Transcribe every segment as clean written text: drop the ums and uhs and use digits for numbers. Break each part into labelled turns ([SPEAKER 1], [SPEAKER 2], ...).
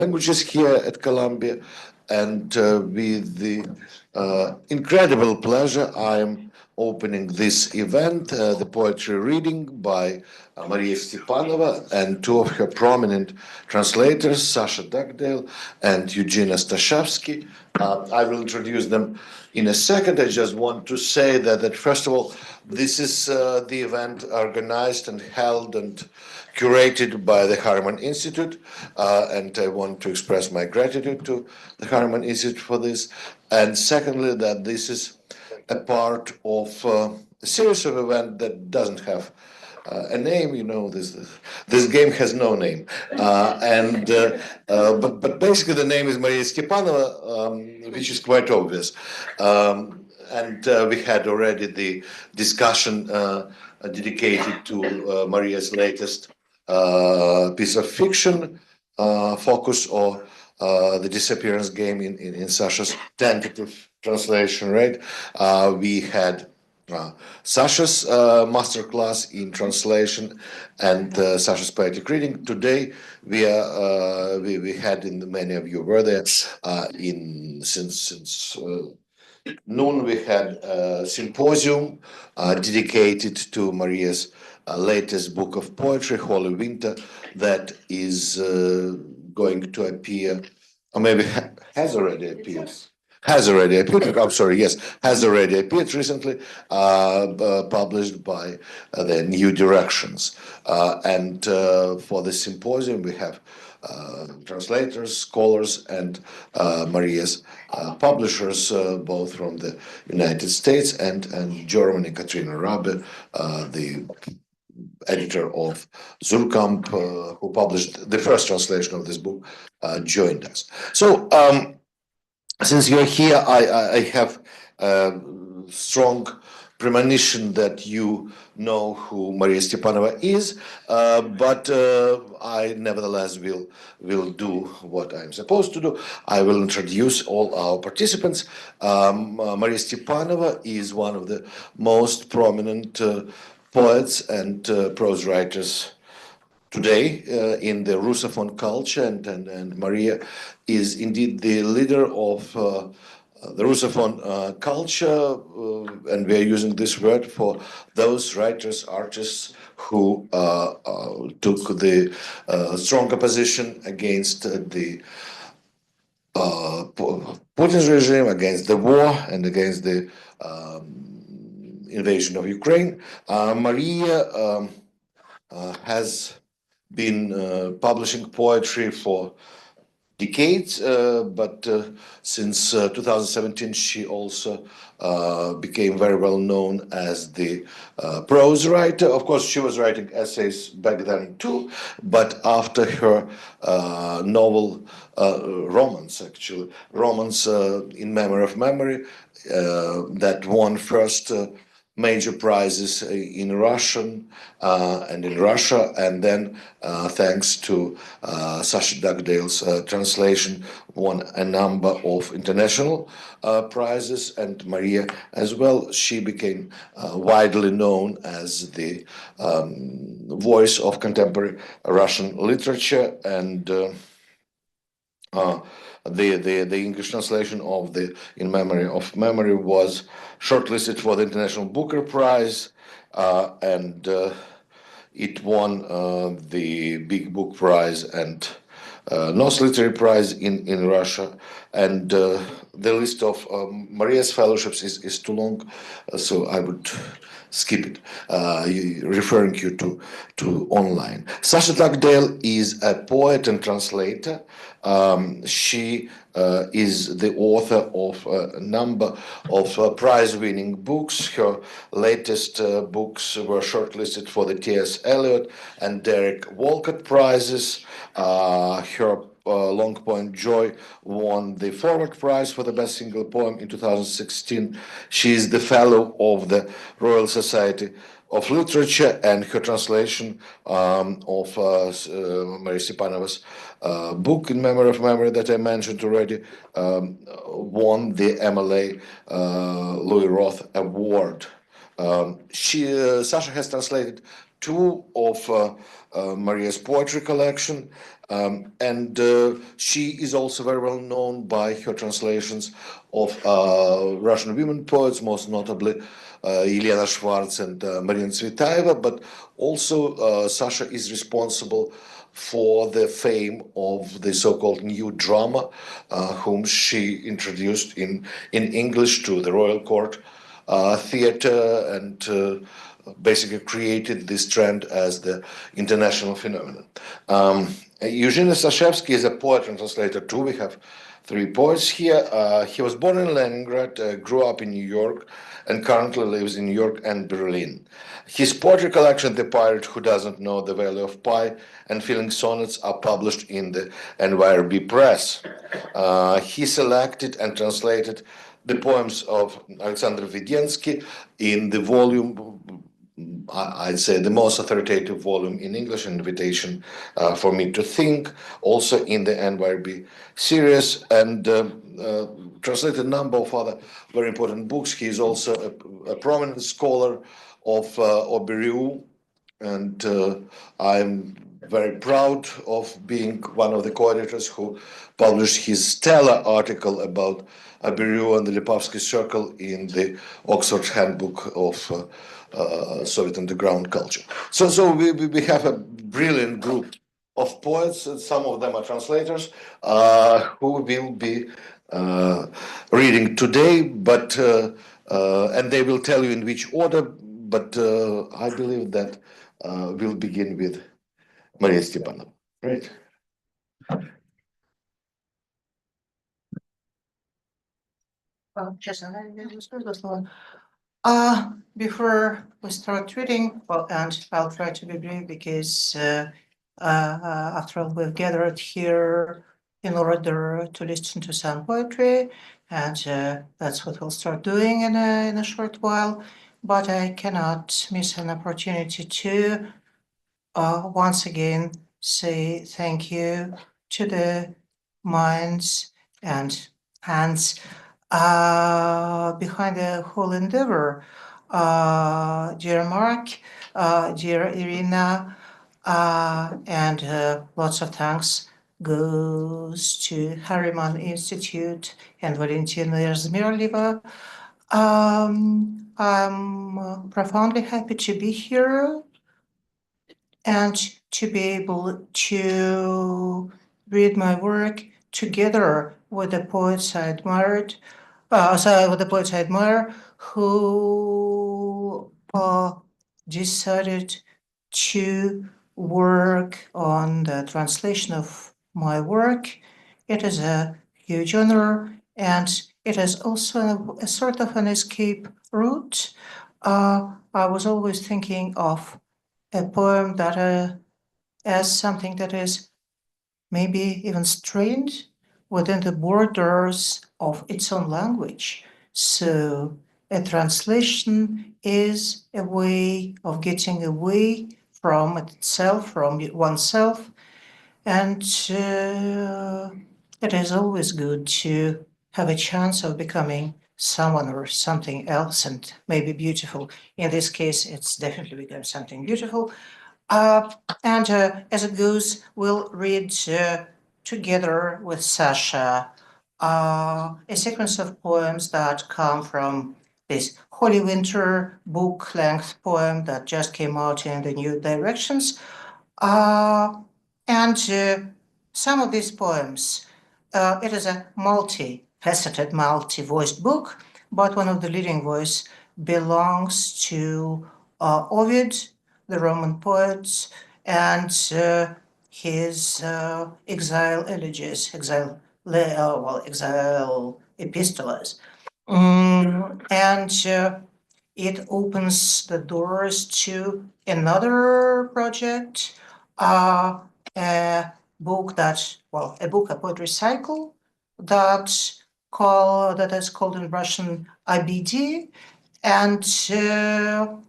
[SPEAKER 1] languages here at Columbia, and with the incredible pleasure, I am opening this event, the poetry reading by Maria Stepanova and two of her prominent translators, Sasha Dugdale and Eugene Ostashevsky. I will introduce them in a second. I just want to say that first of all, this is the event organized and held and curated by the Harriman Institute, and I want to express my gratitude to the Harriman Institute for this. And secondly, that this is a part of a series of events that doesn't have a name. You know, this game has no name, but basically the name is Maria Stepanova, which is quite obvious. And we had already the discussion dedicated to Maria's latest piece of fiction, Focus, or the disappearance game in Sasha's tentative translation, right? We had Sasha's masterclass in translation and Sasha's poetic reading. Today we had, in many of you were there, since noon we had a symposium dedicated to Maria's latest book of poetry, Holy Winter, that is going to appear, or maybe has already appeared. Has already appeared. I'm sorry. Yes, has already appeared recently, published by the New Directions. And for the symposium, we have translators, scholars, and Maria's publishers, both from the United States and Germany. Katrina Rabe, the editor of Zulkamp, who published the first translation of this book, joined us. So, since you're here, I have a strong premonition that you know who Maria Stepanova is, but I nevertheless will do what I'm supposed to do. I will introduce all our participants. Maria Stepanova is one of the most prominent poets and prose writers today in the Russophone culture, and Maria is indeed the leader of the Russophone culture, and we are using this word for those writers, artists who took the stronger position against the Putin's regime, against the war, and against the invasion of Ukraine. Maria has been publishing poetry for decades, but since 2017 she also became very well known as the prose writer. Of course, she was writing essays back then too, but after her romance in memory of memory, that won first major prizes in Russian and in Russia, and then thanks to Sasha Dugdale's translation, won a number of international prizes. And Maria as well, she became widely known as the voice of contemporary Russian literature, and the English translation of the In Memory of Memory was shortlisted for the International Booker Prize, and it won the Big Book Prize and NOS Literary Prize in Russia. And the list of Maria's fellowships is too long, so I would skip it, referring you to online. Sasha Dugdale is a poet and translator. She is the author of a number of prize-winning books. Her latest books were shortlisted for the T.S. Eliot and Derek Walcott prizes. Her Long Point Joy won the Forward Prize for the Best Single Poem in 2016. She is the Fellow of the Royal Society of Literature, and her translation of Maria Stepanova's book In Memory of Memory that I mentioned already won the MLA Louis Roth Award. Sasha has translated two of Maria's poetry collection. And she is also very well known by her translations of Russian women poets, most notably Elena Schwartz and Maria Tsvetaeva, but also Sasha is responsible for the fame of the so-called new drama, whom she introduced in English to the Royal Court theater and basically created this trend as the international phenomenon. Eugene Ostashevsky is a poet and translator too. We have three poets here. He was born in Leningrad, grew up in New York, and currently lives in New York and Berlin. His poetry collection, The Pirate Who Doesn't Know the Value of Pi, and Feeling Sonnets are published in the NYRB Press. He selected and translated the poems of Alexander Vidensky in the volume, I'd say the most authoritative volume in English, Invitation for Me to Think, also in the NYRB series, and translated a number of other very important books. He is also a prominent scholar of Auberyou, and I'm very proud of being one of the co-editors who published his stellar article about Auberyou and the Lipovsky Circle in the Oxford Handbook of Soviet underground culture. So we have a brilliant group of poets, and some of them are translators, who will be reading today, but and they will tell you in which order, but I believe that we'll begin with Maria Stepanova. Right.
[SPEAKER 2] Before we start reading, well, and I'll try to be brief because after all, we've gathered here in order to listen to some poetry, and that's what we'll start doing in a short while. But I cannot miss an opportunity to once again say thank you to the minds and hands behind the whole endeavor. Dear Mark, dear Irina, and lots of thanks goes to Harriman Institute and Valentina Yazmirleva. I'm profoundly happy to be here and to be able to read my work together with the poets I admired, with the poets I admire, who decided to work on the translation of my work. It is a huge honor, and it is also a sort of an escape route. I was always thinking of a poem that as something that is maybe even strained within the borders of its own language. So a translation is a way of getting away from itself, from oneself, and it is always good to have a chance of becoming someone or something else, and maybe beautiful. In this case, it's definitely become something beautiful. And as it goes, we'll read together with Sasha a sequence of poems that come from this Holy Winter book-length poem that just came out in the New Directions. And some of these poems, it is a multi-faceted, multi-voiced book, but one of the leading voice belongs to Ovid, the Roman poet, and his exile elegies, exile epistolas. And it opens the doors to another project, a book, a poetry cycle that is called in Russian IBD, and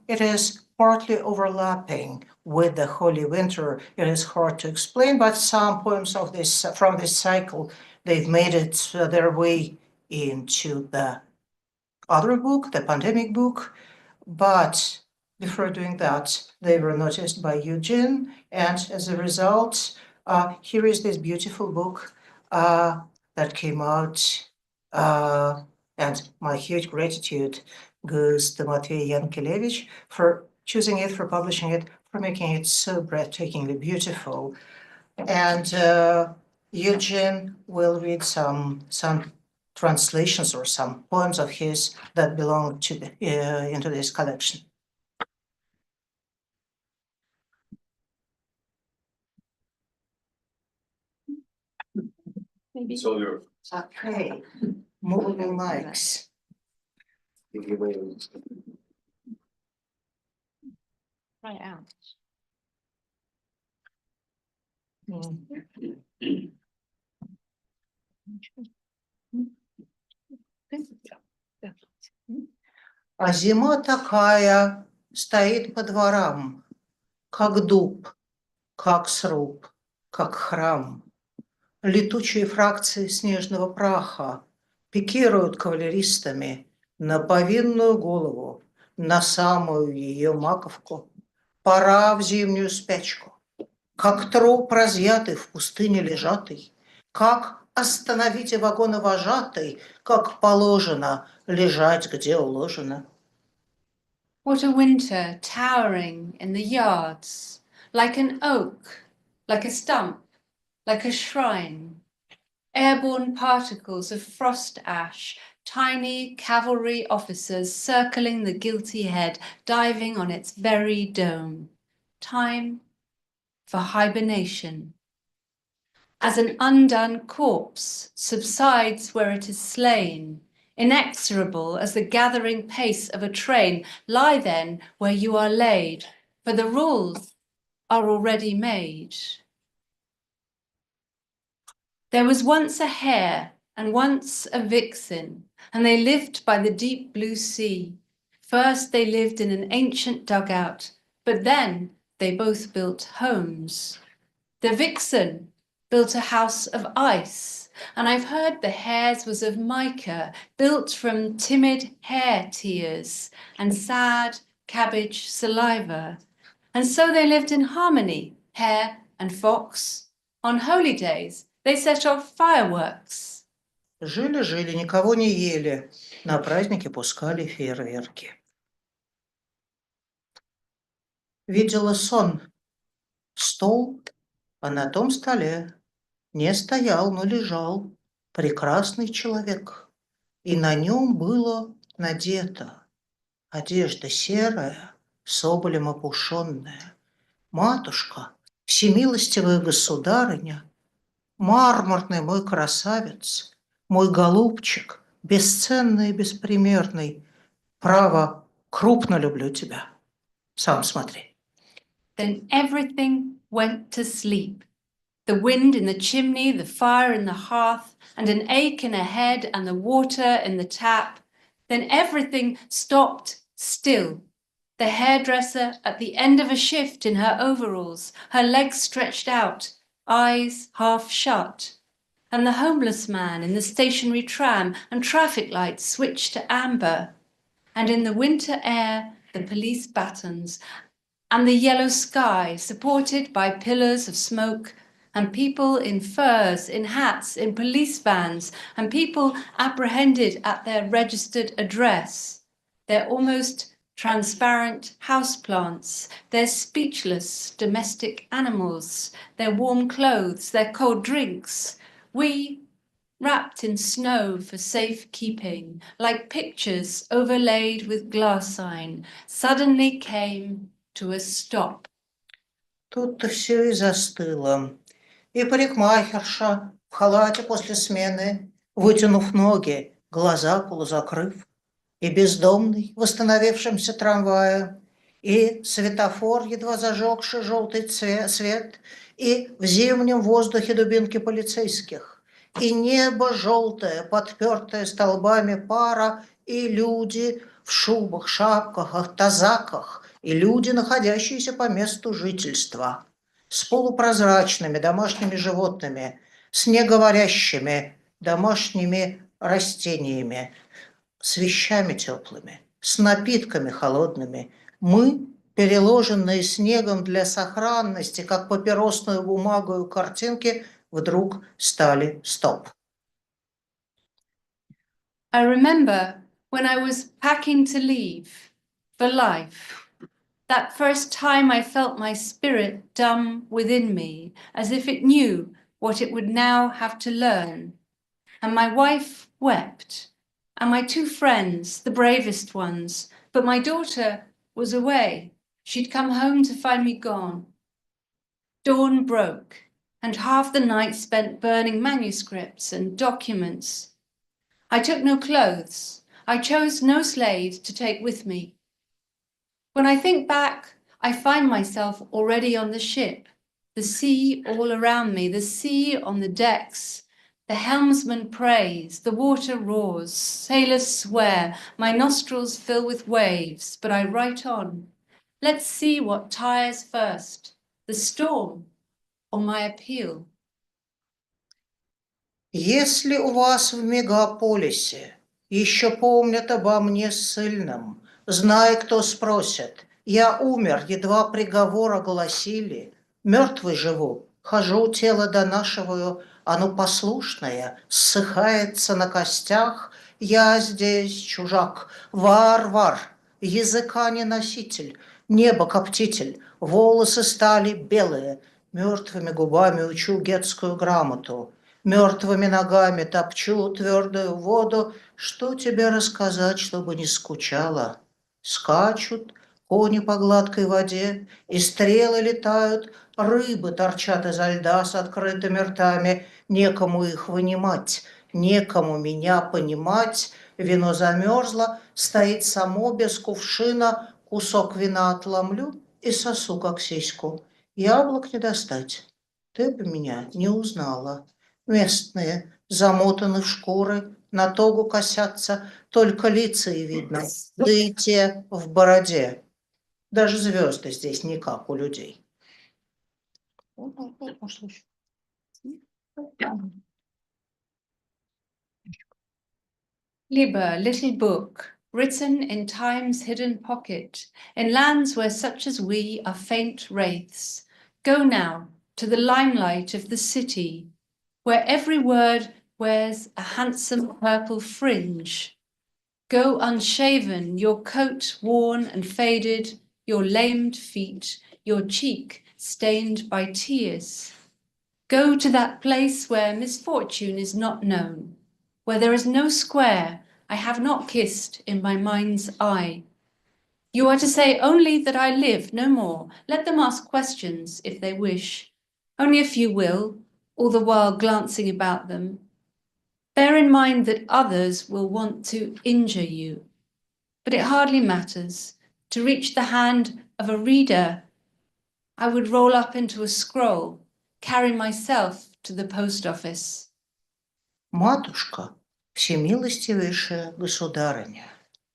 [SPEAKER 2] it is partly overlapping with the Holy Winter. It is hard to explain, but some poems of this from this cycle, they've made it their way into the other book, the pandemic book. But before doing that, they were noticed by Eugene, and as a result, Here is this beautiful book that came out, and my huge gratitude goes to Matvey Yankelevich for choosing it, for publishing it, for making it so breathtakingly beautiful. And Eugene will read some translations or some poems of his that belong to into this collection.
[SPEAKER 3] Maybe. So you're.
[SPEAKER 2] Okay, moving mics.
[SPEAKER 3] Right out.
[SPEAKER 2] А зима такая стоит по дворам, как дуб, как сруб, как храм. Летучие фракции снежного праха пикируют кавалеристами на повинную голову, на самую ее маковку. Пора в зимнюю спячку. Как труп разъятый в пустыне лежатый, как остановите вагоновожатый, как положено лежать, где уложено.
[SPEAKER 3] What a winter towering in the yards, like an oak, like a stump, like a shrine. Airborne particles of frost ash, tiny cavalry officers circling the guilty head, diving on its very dome. Time for hibernation. As an undone corpse subsides where it is slain, inexorable as the gathering pace of a train, lie then where you are laid, for the rules are already made. There was once a hare and once a vixen, and they lived by the deep blue sea. First they lived in an ancient dugout, but then they both built homes. The vixen built a house of ice, and I've heard the hare's was of mica, built from timid hare tears and sad cabbage saliva. And so they lived in harmony, hare and fox. On holy days, they set off fireworks.
[SPEAKER 2] Жили-жили, никого не ели, на праздники пускали фейерверки. Видела сон, стол, а на том столе не стоял, но лежал прекрасный человек, и на нем было надето одежда серая, соболем опушенная. Матушка, всемилостивая государыня, мраморный мой красавец, мой голубчик, бесценный и беспримерный, право, крупно люблю тебя. Сам смотри.
[SPEAKER 3] Then everything went to sleep. The wind in the chimney, the fire in the hearth, and an ache in her head and the water in the tap. Then everything stopped still. The hairdresser at the end of a shift in her overalls, her legs stretched out, eyes half shut. And the homeless man in the stationary tram and traffic lights switched to amber. And in the winter air, the police batons and the yellow sky supported by pillars of smoke, and people in furs, in hats, in police vans, and people apprehended at their registered address, their almost transparent houseplants, their speechless domestic animals, their warm clothes, their cold drinks. We, wrapped in snow for safekeeping, like pictures overlaid with glass sign, suddenly came to a stop.
[SPEAKER 2] Тут-то все и застыло. И парикмахерша в халате после смены, вытянув ноги, глаза полузакрыв, и бездомный в остановившемся трамвае, и светофор, едва зажегший желтый свет, и в зимнем воздухе дубинки полицейских, и небо желтое, подпертое столбами пара, и люди в шубах, шапках, тазаках, и люди, находящиеся по месту жительства, с полупрозрачными домашними животными, с неговорящими домашними растениями, с вещами теплыми, с напитками холодными. Мы переложенные снегом для сохранности, как папиросную бумагу картинки, вдруг стали стоп.
[SPEAKER 3] I remember when I was packing to leave for life, that first time I felt my spirit dumb within me, as if it knew what it would now have to learn. And my wife wept, and my two friends, the bravest ones, but my daughter was away. She'd come home to find me gone. Dawn broke, and half the night spent burning manuscripts and documents. I took no clothes. I chose no slate to take with me. When I think back, I find myself already on the ship, the sea all around me, the sea on the decks. The helmsman prays, the water roars, sailors swear, my nostrils fill with waves, but I write on. Let's see what tires first, the storm or my appeal.
[SPEAKER 2] Если у вас в мегаполисе еще помнят обо мне ссыльном, знай, кто спросит. Я умер, едва приговор огласили. Мертвый живу, хожу, тело донашиваю, оно послушное, ссыхается на костях. Я здесь чужак, варвар, языка не носитель, небо коптитель, волосы стали белые, мертвыми губами учу гетскую грамоту. Мертвыми ногами топчу твердую воду. Что тебе рассказать, чтобы не скучала? Скачут кони по гладкой воде, и стрелы летают, рыбы торчат изо льда с открытыми ртами. Некому их вынимать, некому меня понимать. Вино замерзло, стоит само без кувшина. Кусок вина отломлю и сосу, как сиську. Яблок не достать, ты бы меня не узнала. Местные замотаны в шкуры, на тогу косятся, только лица и видно, да и те в бороде. Даже звезды здесь не как у людей.
[SPEAKER 3] Liber, little book, written in time's hidden pocket, in lands where such as we are faint wraiths. Go now to the limelight of the city, where every word wears a handsome purple fringe. Go unshaven, your coat worn and faded, your lamed feet, your cheek stained by tears. Go to that place where misfortune is not known, where there is no square I have not kissed in my mind's eye. You are to say only that I live, no more. Let them ask questions if they wish. Only a few will, all the while glancing about them. Bear in mind that others will want to injure you, but it hardly matters. To reach the hand of a reader, I would roll up into a scroll, carry myself to the post office.
[SPEAKER 2] Матушка, всемилостивейшая государыня.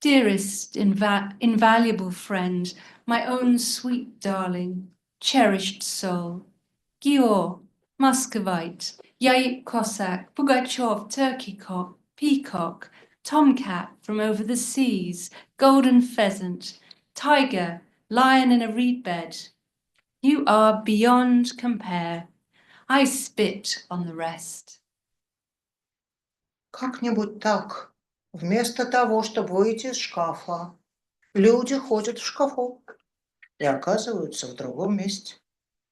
[SPEAKER 3] Dearest, invaluable friend, my own sweet darling, cherished soul, Gior, Muscovite, Yait Cossack, Pugachov, Turkey cock, peacock, tomcat from over the seas, golden pheasant, tiger, lion in a reed bed. You are beyond compare. I spit on the rest.
[SPEAKER 2] Как-нибудь так, вместо того, чтобы выйти из шкафа, люди ходят в шкафу и оказываются в другом месте.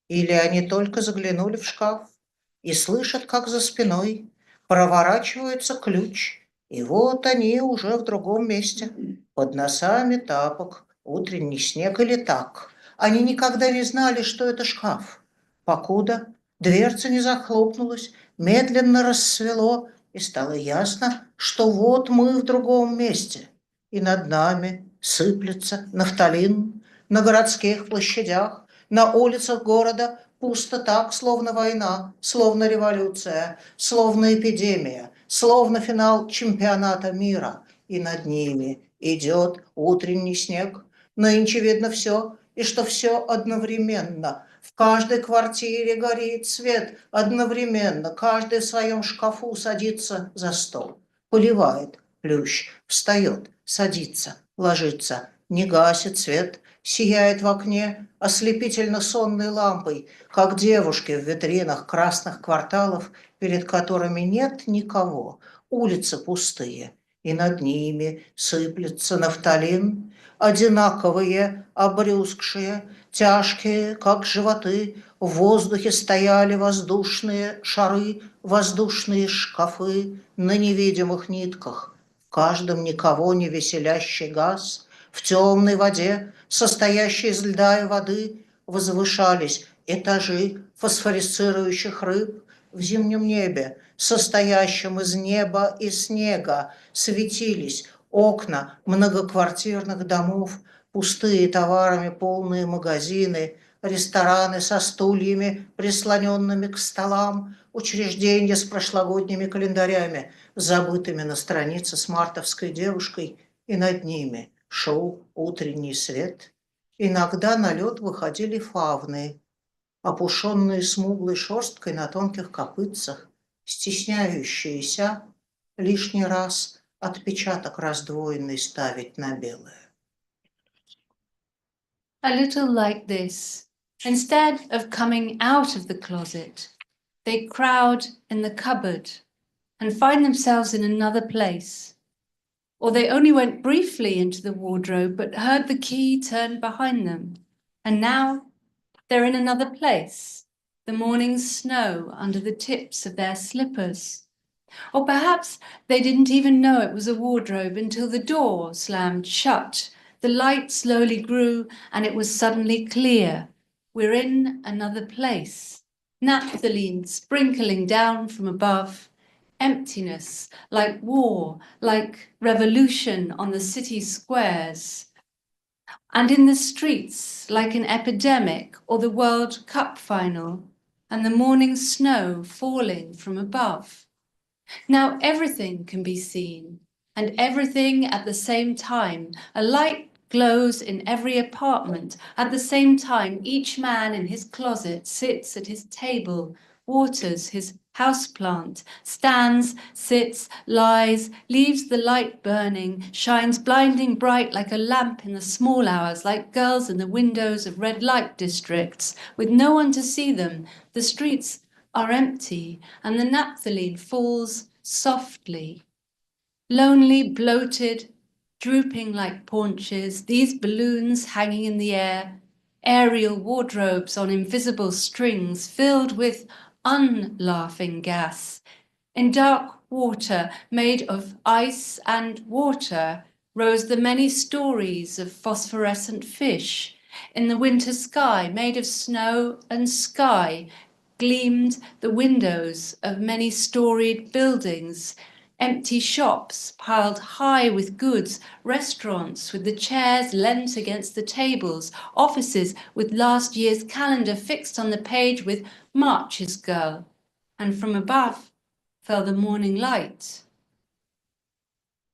[SPEAKER 2] Или они только заглянули в шкаф и слышат, как за спиной проворачивается ключ, и вот они уже в другом месте, под носами тапок, утренний снег или так. Они никогда не знали, что это шкаф, покуда дверца не захлопнулась, медленно рассвело, и стало ясно, что вот мы в другом месте, и над нами сыплется нафталин. На городских площадях, на улицах города пусто так, словно война, словно революция, словно эпидемия, словно финал чемпионата мира. И над ними идет утренний снег. Нынче видно все, и что все одновременно. В каждой квартире горит свет одновременно. Каждый в своем шкафу садится за стол. Поливает плющ, встает, садится, ложится, не гасит свет. сияет в окне ослепительно-сонной лампой, как девушки в витринах красных кварталов, перед которыми нет никого, улицы пустые, и над ними сыплется нафталин, одинаковые, обрюзгшие, тяжкие, как животы, в воздухе стояли воздушные шары, воздушные шкафы на невидимых нитках, в каждом никого не веселящий газ, в темной воде, состоящей из льда и воды, возвышались этажи фосфорицирующих рыб. В зимнем небе, состоящем из неба и снега, светились окна многоквартирных домов, пустые товарами полные магазины, рестораны со стульями, прислоненными к столам, учреждения с прошлогодними календарями, забытыми на странице с мартовской девушкой, и над ними шел утренний свет. Иногда на лед выходили фавны, опушенные смуглой шерсткой на тонких копытцах, стесняющиеся лишний раз отпечаток раздвоенный ставить на белое.
[SPEAKER 3] A little like this. Instead of coming out of the closet, they crowd in the cupboard and find themselves in another place. Or they only went briefly into the wardrobe but heard the key turn behind them. And now they're in another place, the morning snow under the tips of their slippers. Or perhaps they didn't even know it was a wardrobe until the door slammed shut. The light slowly grew and it was suddenly clear. We're in another place. Naphthalene sprinkling down from above. Emptiness, like war, like revolution on the city squares. And in the streets, like an epidemic or the World Cup final, and the morning snow falling from above. Now everything can be seen, and everything at the same time. A light glows in every apartment. At the same time, each man in his closet sits at his table, waters his houseplant, stands, sits, lies, leaves the light burning, shines blinding bright like a lamp in the small hours, like girls in the windows of red light districts, with no one to see them. The streets are empty, and the naphthalene falls softly. Lonely, bloated, drooping like paunches, these balloons hanging in the air, aerial wardrobes on invisible strings filled with unlaughing gas. In dark water made of ice and water rose the many stories of phosphorescent fish. In the winter sky made of snow and sky gleamed the windows of many storied buildings, empty shops piled high with goods, restaurants with the chairs leant against the tables, offices with last year's calendar fixed on the page with March's girl, and from above fell the morning light.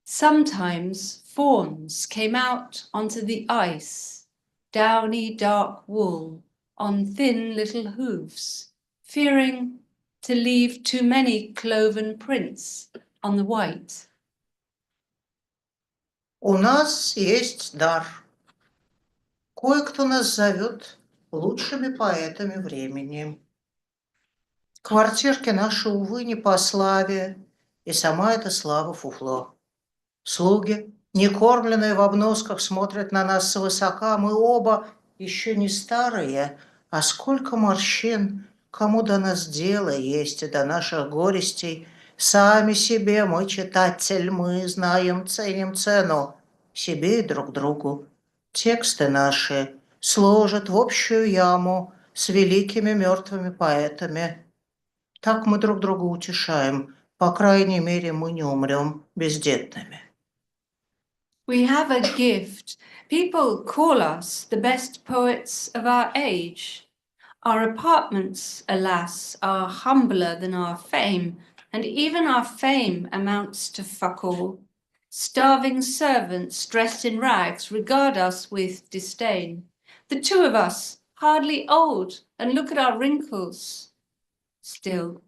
[SPEAKER 3] Sometimes fawns came out onto the ice, downy dark wool on thin little hooves, fearing to leave too many cloven prints on the white.
[SPEAKER 2] У нас есть дар. Кое-кто нас зовет лучшими поэтами времени. Квартирки наши, увы, не по славе, и сама эта слава фуфло. Слуги, не кормленные в обносках, смотрят на нас свысока. Мы оба еще не старые, а сколько морщин, кому до нас дело есть и до наших горестей. Сами себе мы читатель, мы знаем, ценим цену себе и друг другу. Тексты наши сложат в общую яму с великими мертвыми поэтами. Так мы друг друга утешаем. По крайней мере, мы не умрем бездетными.
[SPEAKER 3] We have a gift. People call us the best poets of our age. Our apartments, alas, are humbler than our fame, and even our fame amounts to fuck all. Starving servants dressed in rags regard us with disdain. The two of us, hardly old, and look at our wrinkles. Still,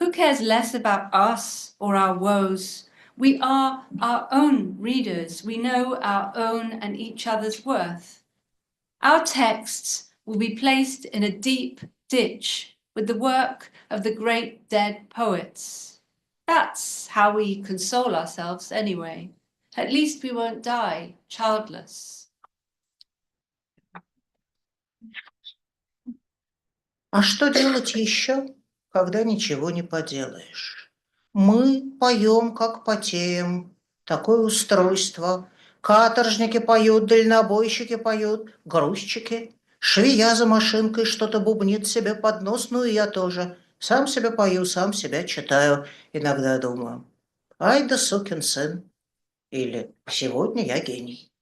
[SPEAKER 3] who cares less about us or our woes? We are our own readers. We know our own and each other's worth. Our texts will be placed in a deep ditch with the work of the great dead poets. That's how we console ourselves anyway. At least we won't die childless.
[SPEAKER 2] А что делать еще, когда ничего не поделаешь? Мы поем, как потеем. Такое устройство. Каторжники поют, дальнобойщики поют, грузчики. Швея за машинкой что-то бубнит себе под нос, ну и я тоже. Сам себе пою, сам себя читаю. Иногда думаю, ай да сукин сын. Или сегодня я гений.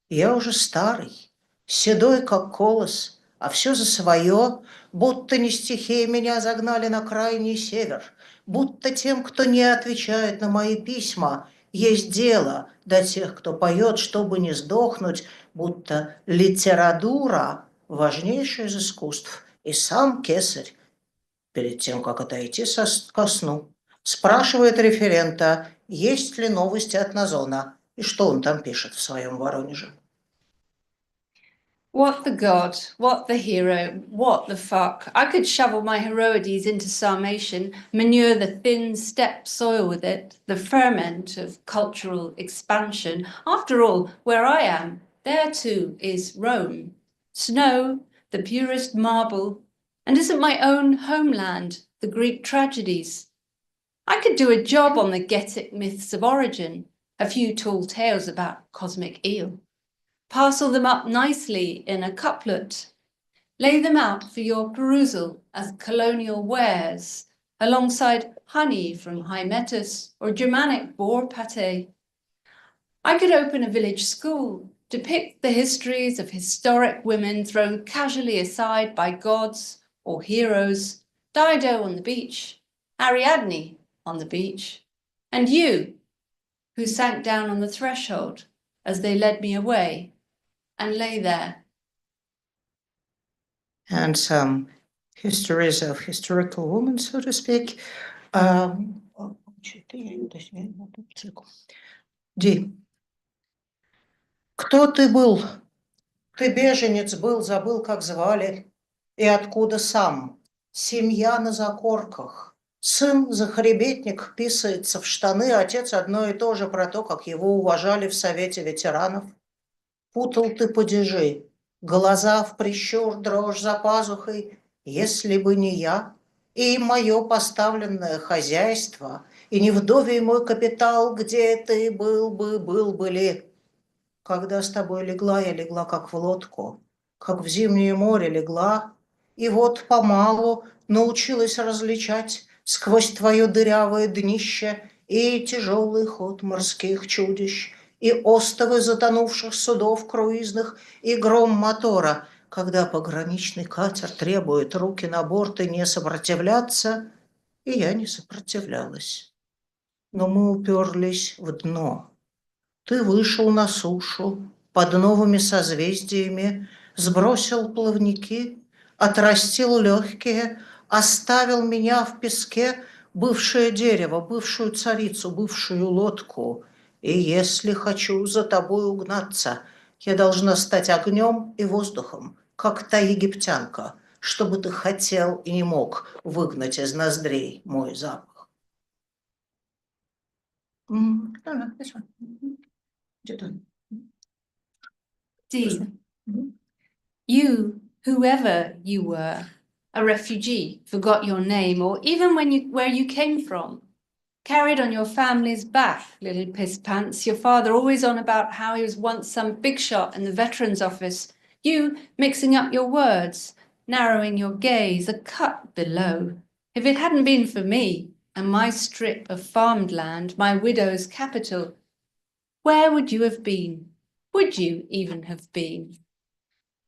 [SPEAKER 2] Я уже старый, седой, как колос, а все за свое, будто не стихи меня загнали на крайний север, будто тем, кто не отвечает на мои письма, есть дело до тех, кто поет, чтобы не сдохнуть, будто литература – важнейшее из искусств, и сам кесарь, перед тем, как отойти ко сну, спрашивает референта, есть ли новости от Назона, и что он там пишет в своем Воронеже.
[SPEAKER 3] What the god, what the hero, what the fuck. I could shovel my Heroides into Sarmatian, manure the thin steppe soil with it, the ferment of cultural expansion. After all, where I am, there too is Rome. Snow, the purest marble, and isn't my own homeland the Greek tragedies? I could do a job on the Getic myths of origin, a few tall tales about cosmic eel. Parcel them up nicely in a couplet. Lay them out for your perusal as colonial wares, alongside honey from Hymettus or Germanic boar pate. I could open a village school, depict the histories of historic women thrown casually aside by gods or heroes, Dido on the beach, Ariadne on the beach, and you, who sank down on the threshold as they led me away, and lay there.
[SPEAKER 2] And some histories of historical women, so to speak. Ди, кто ты был? Ты беженец был, забыл, как звали. И откуда сам? Семья на закорках. Сын захребетник писается в штаны, отец одно и то же про то, как его уважали в Совете ветеранов. Путал ты падежи, глаза в прищур, дрожь за пазухой. Если бы не я и мое поставленное хозяйство, и не вдовий мой капитал, где ты был бы ли? Когда с тобой легла, я легла как в лодку, как в зимнее море легла, и вот помалу научилась различать сквозь твое дырявое днище и тяжелый ход морских чудищ, и остовы затонувших судов круизных, и гром мотора, когда пограничный катер требует руки на борт и не сопротивляться, и я не сопротивлялась. Но мы уперлись в дно. Ты вышел на сушу под новыми созвездиями, сбросил плавники, отрастил легкие, оставил меня в песке, бывшее дерево, бывшую царицу, бывшую лодку. И если хочу за тобой угнаться, я должна стать огнем и воздухом, как та египтянка, чтобы ты хотел и не мог выгнать из ноздрей мой запах.
[SPEAKER 3] D. You, whoever you were, a refugee, forgot your name, or even where you came from, carried on your family's back, little piss pants, your father always on about how he was once some big shot in the Veterans Office, you mixing up your words, narrowing your gaze, a cut below. If it hadn't been for me and my strip of farmed land, my widow's capital, where would you have been? Would you even have been?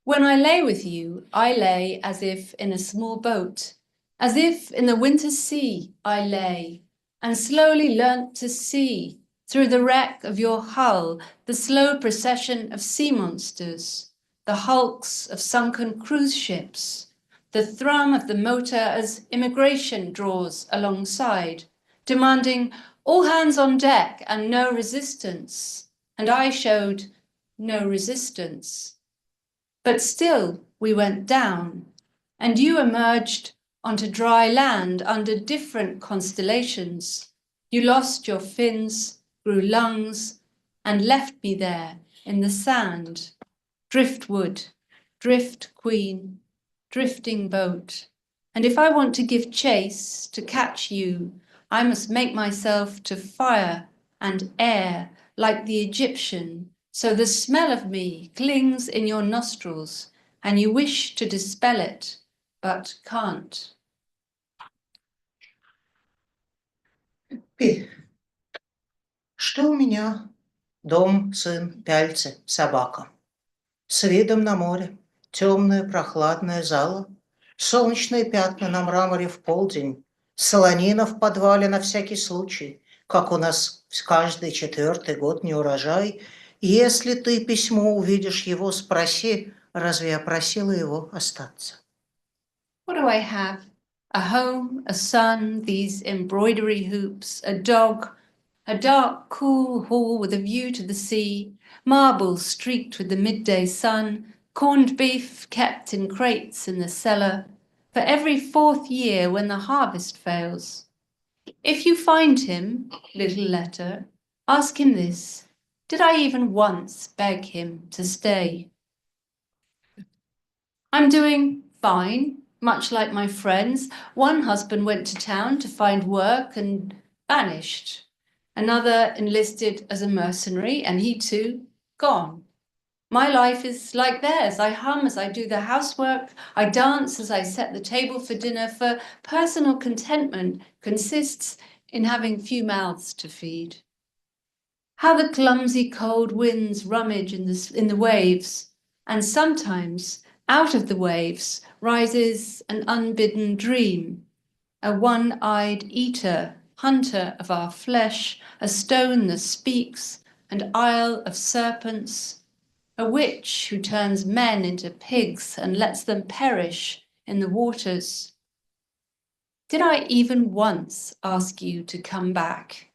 [SPEAKER 3] When I lay with you, I lay as if in a small boat, as if in the winter sea I lay, and slowly learnt to see, through the wreck of your hull, the slow procession of sea monsters, the hulks of sunken cruise ships, the thrum of the motor as immigration draws alongside, demanding all hands on deck and no resistance, and I showed no resistance. But still we went down, and you emerged onto dry land under different constellations. You lost your fins, grew lungs, and left me there in the sand. Driftwood, drift queen, drifting boat. And if I want to give chase, to catch you, I must make myself to fire and air like the Egyptian, so the smell of me clings in your nostrils, and you wish to dispel it, but can't.
[SPEAKER 2] Что у меня? Дом, сын, пяльцы, собака. С видом на море, темная прохладная зала, солнечные пятна на мраморе в полдень, солонина в подвале на всякий случай, как у нас каждый 4-й год неурожай. Если ты письмо увидишь его, спроси, разве я просила его остаться?
[SPEAKER 3] What do I have? A home, a son, these embroidery hoops, a dog, a dark, cool hall with a view to the sea, marbles streaked with the midday sun, corned beef kept in crates in the cellar, for every 4th year when the harvest fails. If you find him, little letter, ask him this: did I even once beg him to stay? I'm doing fine, much like my friends. One husband went to town to find work and vanished. Another enlisted as a mercenary, and he too gone. My life is like theirs. I hum as I do the housework. I dance as I set the table for dinner, for personal contentment consists in having few mouths to feed. How the clumsy cold winds rummage in the waves, and sometimes out of the waves rises an unbidden dream, a one-eyed eater, hunter of our flesh, a stone that speaks, an isle of serpents, a witch who turns men into pigs and lets them perish in the waters. Did I even once ask you to come back?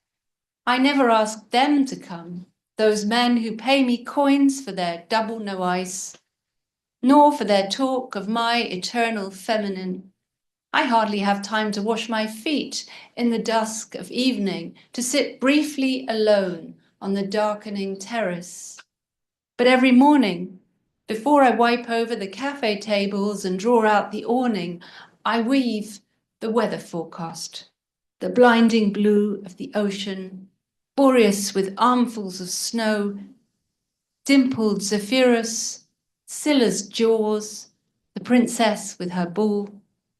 [SPEAKER 3] I never asked them to come, those men who pay me coins for their double no ice, nor for their talk of my eternal feminine. I hardly have time to wash my feet in the dusk of evening, to sit briefly alone on the darkening terrace. But every morning, before I wipe over the cafe tables and draw out the awning, I weave the weather forecast, the blinding blue of the ocean, Boreas with armfuls of snow, dimpled Zephyrus, Scylla's jaws, the princess with her bull,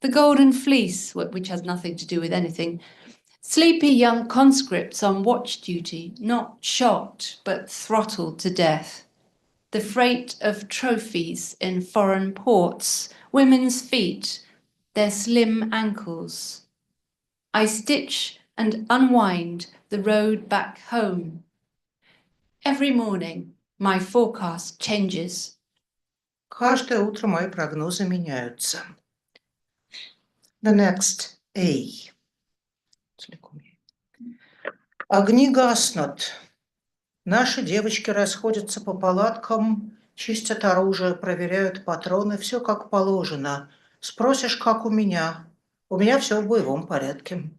[SPEAKER 3] the golden fleece, which has nothing to do with anything, sleepy young conscripts on watch duty, not shot, but throttled to death, the freight of trophies in foreign ports, women's feet, their slim ankles. I stitch and unwind the road back home. Every morning, my forecast changes.
[SPEAKER 2] Каждое утро мои прогнозы меняются. The next A. Огни гаснут. Наши девочки расходятся по палаткам, чистят оружие, проверяют патроны, все как положено. Спросишь, как у меня? У меня все в боевом порядке.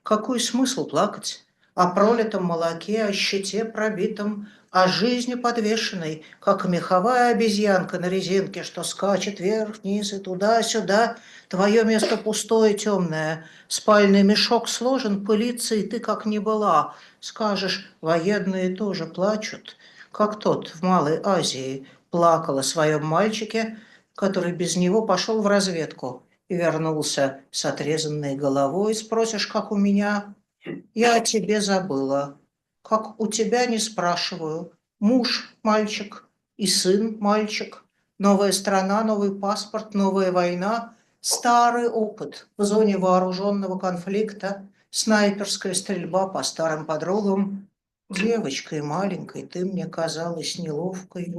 [SPEAKER 2] Какой смысл плакать? О пролитом молоке, о щите пробитом, о жизни подвешенной, как меховая обезьянка на резинке, что скачет вверх-вниз и туда-сюда. Твое место пустое, темное, спальный мешок сложен, пылится, и ты как не была. Скажешь, военные тоже плачут, как тот в Малой Азии плакал о своем мальчике, который без него пошел в разведку и вернулся с отрезанной головой. Спросишь, как у меня? Я о тебе забыла. Как у тебя не спрашиваю. Муж – мальчик и сын – мальчик. Новая страна, новый паспорт, новая война. Старый опыт в зоне вооруженного конфликта. Снайперская стрельба по старым подругам. Девочкой маленькой ты мне казалась неловкой.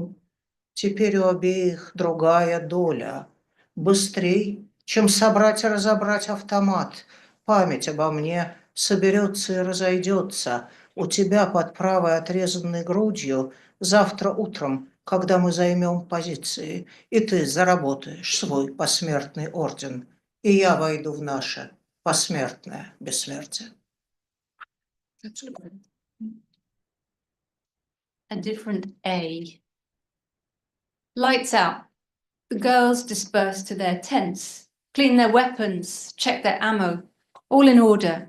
[SPEAKER 2] Теперь у обеих другая доля. Быстрей, чем собрать и разобрать автомат. Память обо мне соберется и разойдется. У тебя под правой отрезанной грудью завтра утром когда мы займем позиции, и ты заработаешь свой посмертный орден, и я войду в наше посмертное бессмертие.
[SPEAKER 3] A different A. Lights out. The girls disperse to their tents, clean their weapons, check their ammo, all in order.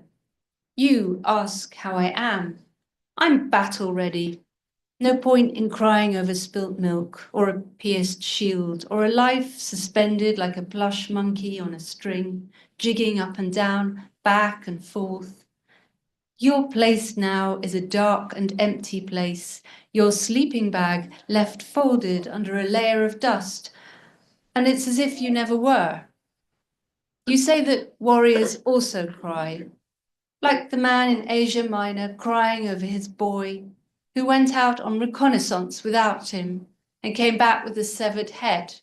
[SPEAKER 3] You ask how I am. I'm battle ready. No point in crying over spilt milk, or a pierced shield, or a life suspended like a plush monkey on a string, jigging up and down, back and forth. Your place now is a dark and empty place, your sleeping bag left folded under a layer of dust, and it's as if you never were. You say that warriors also cry, like the man in Asia Minor crying over his boy, who went out on reconnaissance without him and came back with a severed head.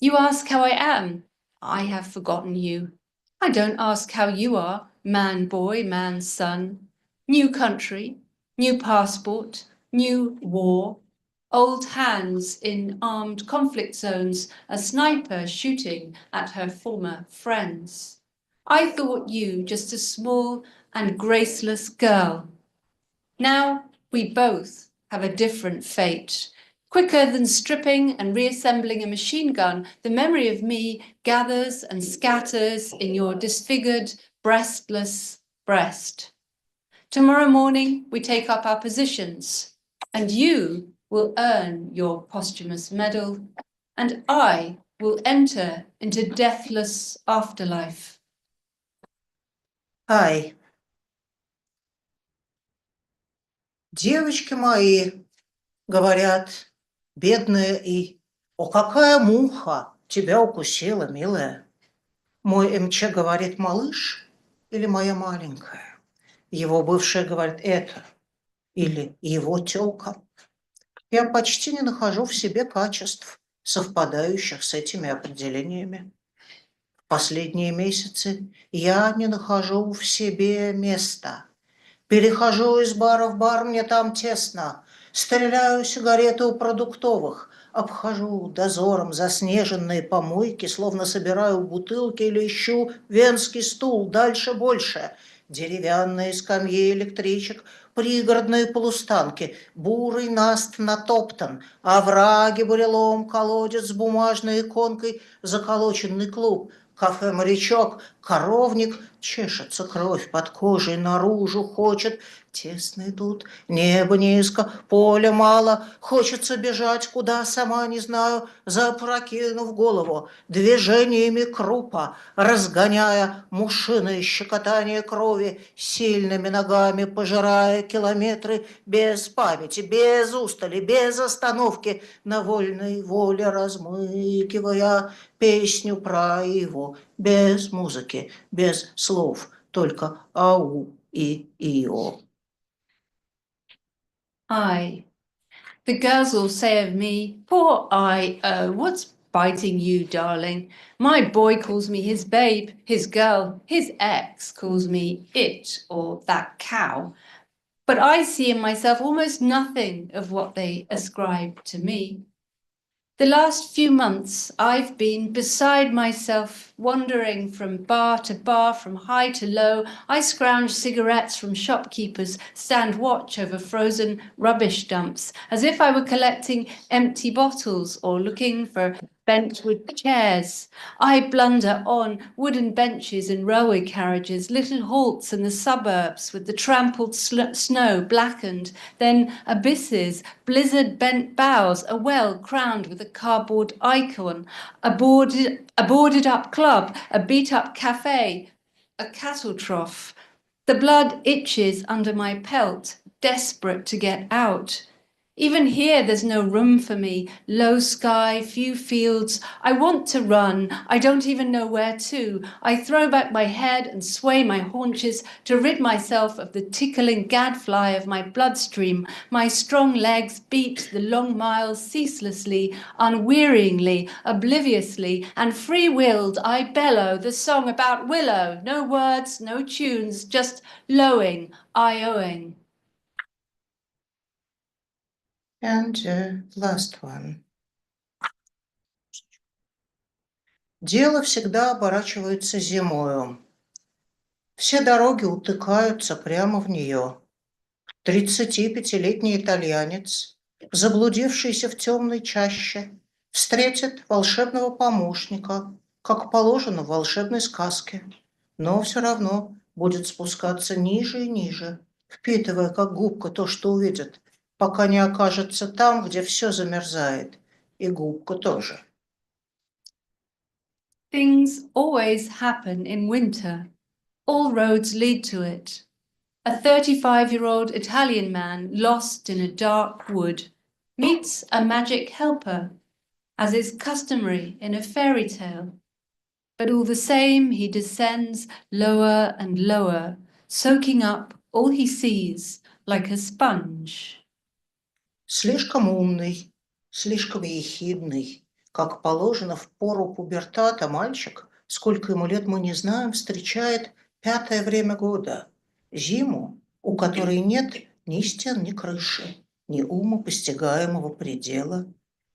[SPEAKER 3] You ask how I am. I have forgotten you. I don't ask how you are, man boy, man son. New country, new passport, new war, old hands in armed conflict zones, a sniper shooting at her former friends. I thought you just a small and graceless girl. Now we both have a different fate. Quicker than stripping and reassembling a machine gun, the memory of me gathers and scatters in your disfigured, breastless breast. Tomorrow morning, we take up our positions, and you will earn your posthumous medal, and I will enter into deathless afterlife.
[SPEAKER 2] Ай, девочки мои, говорят, бедная И, о, какая муха тебя укусила, милая. Мой МЧ говорит, малыш или моя маленькая. Его бывшая говорит, это или его тёлка. Я почти не нахожу в себе качеств, совпадающих с этими определениями. В последние месяцы я не нахожу в себе места. Перехожу из бара в бар, мне там тесно. Стреляю сигареты у продуктовых. Обхожу дозором заснеженные помойки, словно собираю бутылки или ищу венский стул, дальше больше. Деревянные скамьи электричек, пригородные полустанки, бурый наст натоптан, овраги бурелом, колодец с бумажной иконкой, заколоченный клуб, кафе «Морячок», коровник, чешется кровь под кожей, наружу хочет. Тесно идут, небо низко, поля мало, хочется бежать, куда, сама не знаю, запрокинув голову, движениями крупа, разгоняя мушиное щекотание крови, сильными ногами пожирая километры без памяти, без устали, без остановки, на вольной воле размыкивая песню про его, без музыки, без слов, только ау и ио.
[SPEAKER 3] The girls all say of me, poor I, what's biting you, darling? My boy calls me his babe, his girl, his ex calls me it or that cow. But I see in myself almost nothing of what they ascribe to me. The last few months, I've been beside myself, wandering from bar to bar, from high to low. I scrounge cigarettes from shopkeepers, stand watch over frozen rubbish dumps, as if I were collecting empty bottles or looking for bentwood chairs. I blunder on wooden benches in railway carriages, little halts in the suburbs with the trampled snow blackened, then abysses, blizzard bent boughs, a well crowned with a cardboard icon, a boarded up club, a beat up cafe, a cattle trough. The blood itches under my pelt, desperate to get out. Even here, there's no room for me. Low sky, few fields. I want to run. I don't even know where to. I throw back my head and sway my haunches to rid myself of the tickling gadfly of my bloodstream. My strong legs beat the long miles ceaselessly, unwearyingly, obliviously, and free-willed I bellow the song about Willow. No words, no tunes, just lowing, I-oing.
[SPEAKER 2] And last one. Дело всегда оборачивается зимою. Все дороги утыкаются прямо в нее. 35-летний итальянец, заблудившийся в темной чаще, встретит волшебного помощника, как положено в волшебной сказке, но все равно будет спускаться ниже и ниже, впитывая как губка то, что увидит, пока не окажется там, где все замерзает, и губка тоже.
[SPEAKER 3] Things always happen in winter. All roads lead to it. A 35-year-old Italian man lost in a dark wood meets a magic helper, as is customary in a fairy tale. But all the same, he descends lower and lower, soaking up all he sees like a sponge.
[SPEAKER 2] Слишком умный, слишком ехидный, как положено в пору пубертата мальчик, сколько ему лет мы не знаем, встречает 5-е время года, зиму, у которой нет ни стен, ни крыши, ни ума постигаемого предела.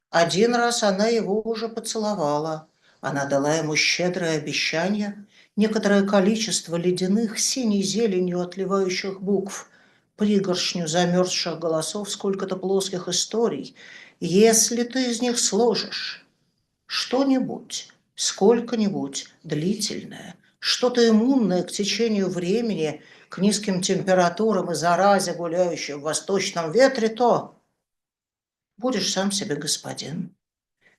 [SPEAKER 2] Один раз она его уже поцеловала, она дала ему щедрое обещание, некоторое количество ледяных синей зеленью отливающих букв, пригоршню замерзших голосов, сколько-то плоских историй. Если ты из них сложишь что-нибудь, сколько-нибудь длительное, что-то иммунное к течению времени, к низким температурам и заразе, гуляющей в восточном ветре, то будешь сам себе господин.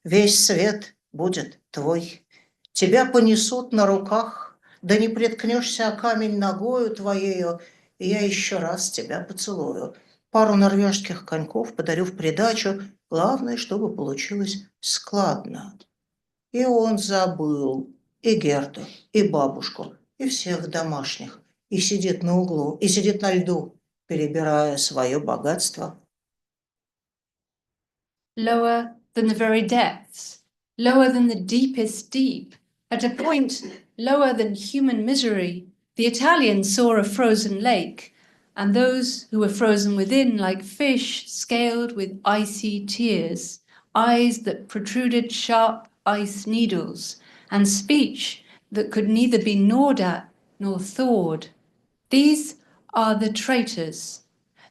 [SPEAKER 2] Весь свет будет твой. Тебя понесут на руках, да не приткнешься о камень ногою твоею, и я еще раз тебя поцелую. Пару норвежских коньков подарю в придачу, главное, чтобы получилось складно. И он забыл и Герту, и бабушку, и всех домашних, и сидит на углу, и сидит на льду, перебирая свое богатство.
[SPEAKER 3] Lower than the very depths, lower than the deepest deep, at a point lower than human misery, the Italian saw a frozen lake, and those who were frozen within like fish scaled with icy tears, eyes that protruded sharp ice needles, and speech that could neither be gnawed at nor thawed. These are the traitors.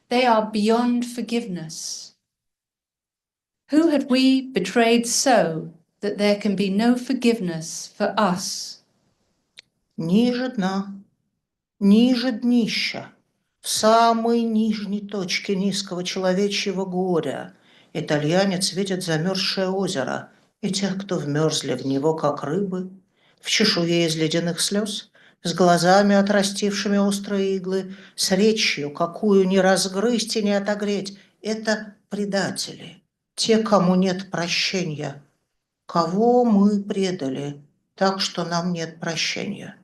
[SPEAKER 3] They are beyond forgiveness. Who had we betrayed so that there can be no forgiveness for us?
[SPEAKER 2] Ниже дна, ниже днища, в самой нижней точке низкого человечьего горя итальянец видит замерзшее озеро и тех, кто вмерзли в него, как рыбы, в чешуе из ледяных слез, с глазами, отрастившими острые иглы, с речью, какую не разгрызть и не отогреть. Это предатели, те, кому нет прощения. Кого мы предали, так что нам нет прощения?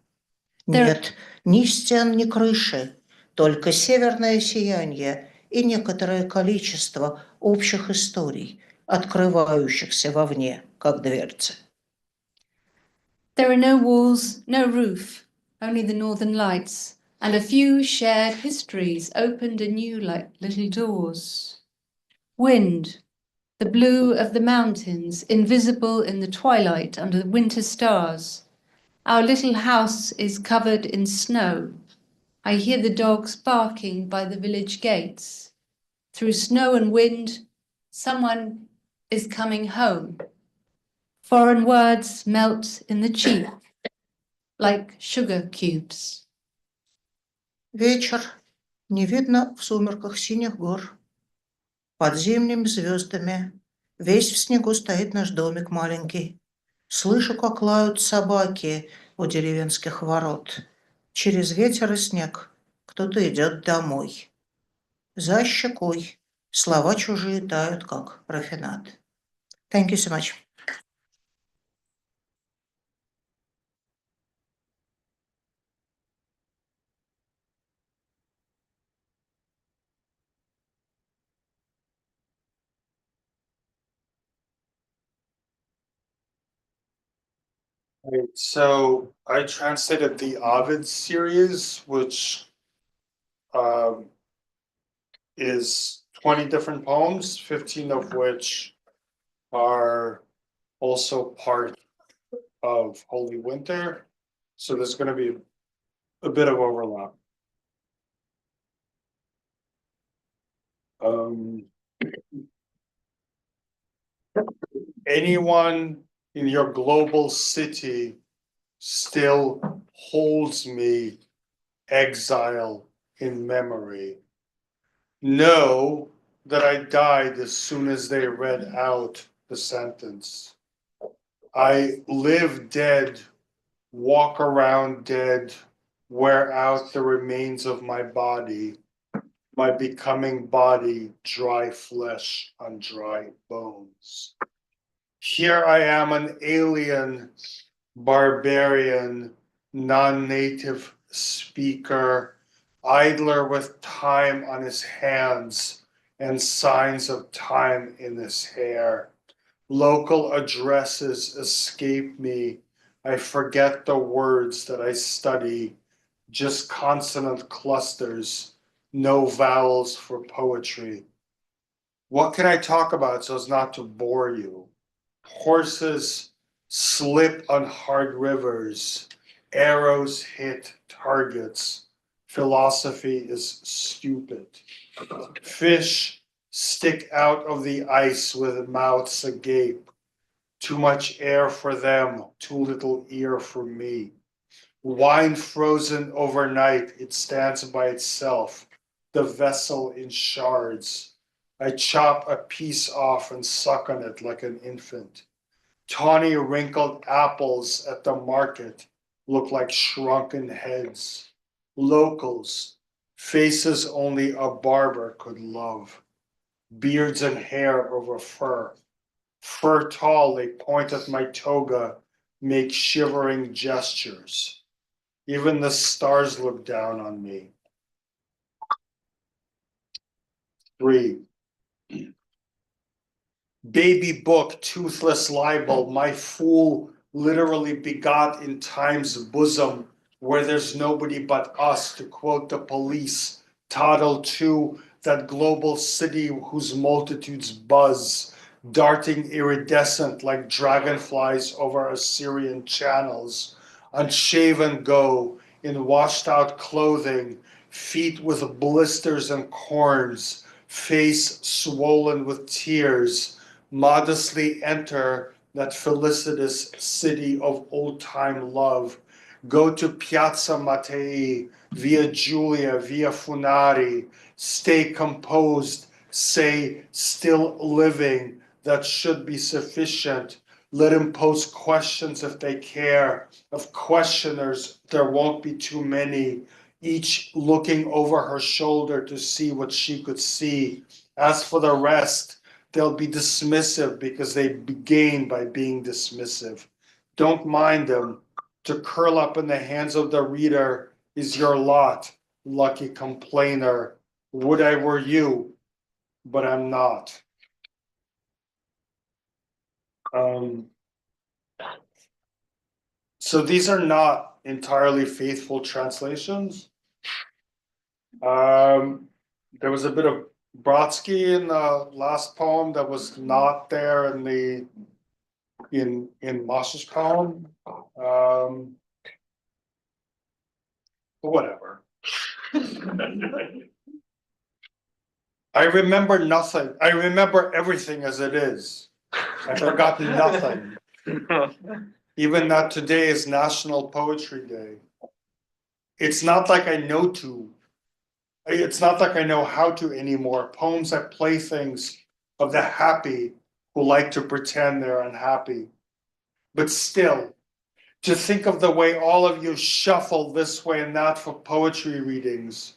[SPEAKER 2] Нет ни стен, ни крыши, только северное сияние и некоторое количество общих историй, открывающихся вовне, как дверцы.
[SPEAKER 3] There are no walls, no roof, only the northern lights, and a few shared histories opened anew like little doors. Wind, the blue of the mountains, invisible in the twilight under the winter stars. Our little house is covered in snow. I hear the dogs barking by the village gates. Through snow and wind, someone is coming home. Foreign words melt in the cheek like sugar cubes.
[SPEAKER 2] Вечер. Не видно в сумерках синих гор. Под зимними звездами весь в снегу стоит наш домик маленький. Слышу, как лают собаки у деревенских ворот. Через ветер и снег кто-то идет домой. За щекой слова чужие тают, как рафинад. Thank you so much.
[SPEAKER 4] Right, so I translated the Ovid series, which is 20 different poems, 15 of which are also part of Holy Winter. So there's going to be a bit of overlap. Anyone in your global city still holds me exile in memory. Know that I died as soon as they read out the sentence. I live dead, walk around dead, wear out the remains of my body, my becoming body, dry flesh on dry bones. Here I am, an alien, barbarian, non-native speaker, idler with time on his hands and signs of time in his hair. Local addresses escape me. I forget the words that I study, just consonant clusters, no vowels for poetry. What can I talk about so as not to bore you? Horses slip on hard rivers, arrows hit targets. Philosophy is stupid. Fish stick out of the ice with mouths agape. Too much air for them, too little ear for me. Wine frozen overnight, it stands by itself, the vessel in shards. I chop a piece off and suck on it like an infant. Tawny wrinkled apples at the market look like shrunken heads. Locals, faces only a barber could love. Beards and hair over fur. Fur tall, they point at my toga, make shivering gestures. Even the stars look down on me. 3. Baby book, toothless libel, my fool literally begot in time's bosom, where there's nobody but us, to quote the police, toddle to that global city whose multitudes buzz, darting iridescent like dragonflies over Assyrian channels, unshaven go, in washed out clothing, feet with blisters and corns, face swollen with tears, modestly enter that felicitous city of old-time love. Go to Piazza Mattei, via Giulia, via Funari, stay composed, say still living, that should be sufficient. Let him pose questions if they care. Of questioners, there won't be too many, each looking over her shoulder to see what she could see. As for the rest, they'll be dismissive because they gain by being dismissive. Don't mind them. To curl up in the hands of the reader is your lot, lucky complainer. Would I were you, but I'm not. So these are not entirely faithful translations. There was a bit of Brodsky in the last poem that was not there in the in Masha's poem. Whatever. I remember nothing. I remember everything as it is. I forgot nothing. Even that today is National Poetry Day. It's not like I know to. It's not like I know how to anymore. Poems are playthings of the happy who like to pretend they're unhappy. But still, to think of the way all of you shuffle this way and that for poetry readings,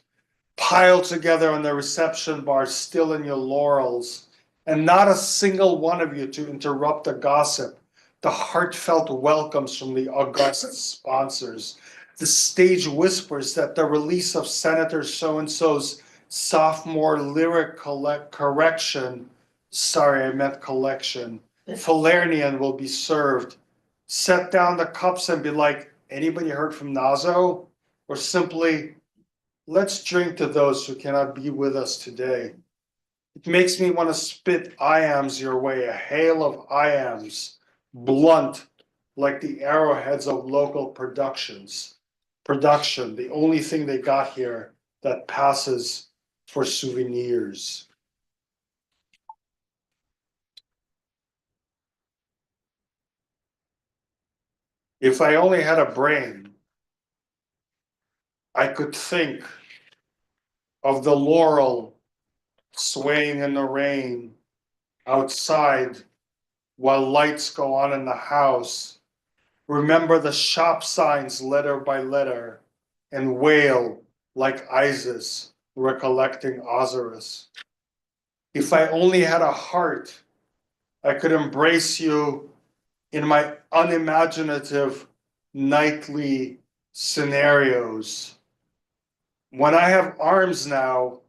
[SPEAKER 4] piled together on the reception bar, still in your laurels, and not a single one of you to interrupt the gossip, the heartfelt welcomes from the august sponsors, the stage whispers that the release of Senator so-and-so's sophomore lyric correction, sorry, I meant collection, Falernian will be served. Set down the cups and be like, anybody heard from Nazo? Or simply, let's drink to those who cannot be with us today. It makes me want to spit iams your way, a hail of iams, blunt like the arrowheads of local productions. Production, the only thing they got here that passes for souvenirs. If I only had a brain, I could think of the laurel swaying in the rain outside while lights go on in the house. Remember the shop signs letter by letter and wail like Isis recollecting Osiris. If I only had a heart, I could embrace you in my unimaginative nightly scenarios. When I have arms now,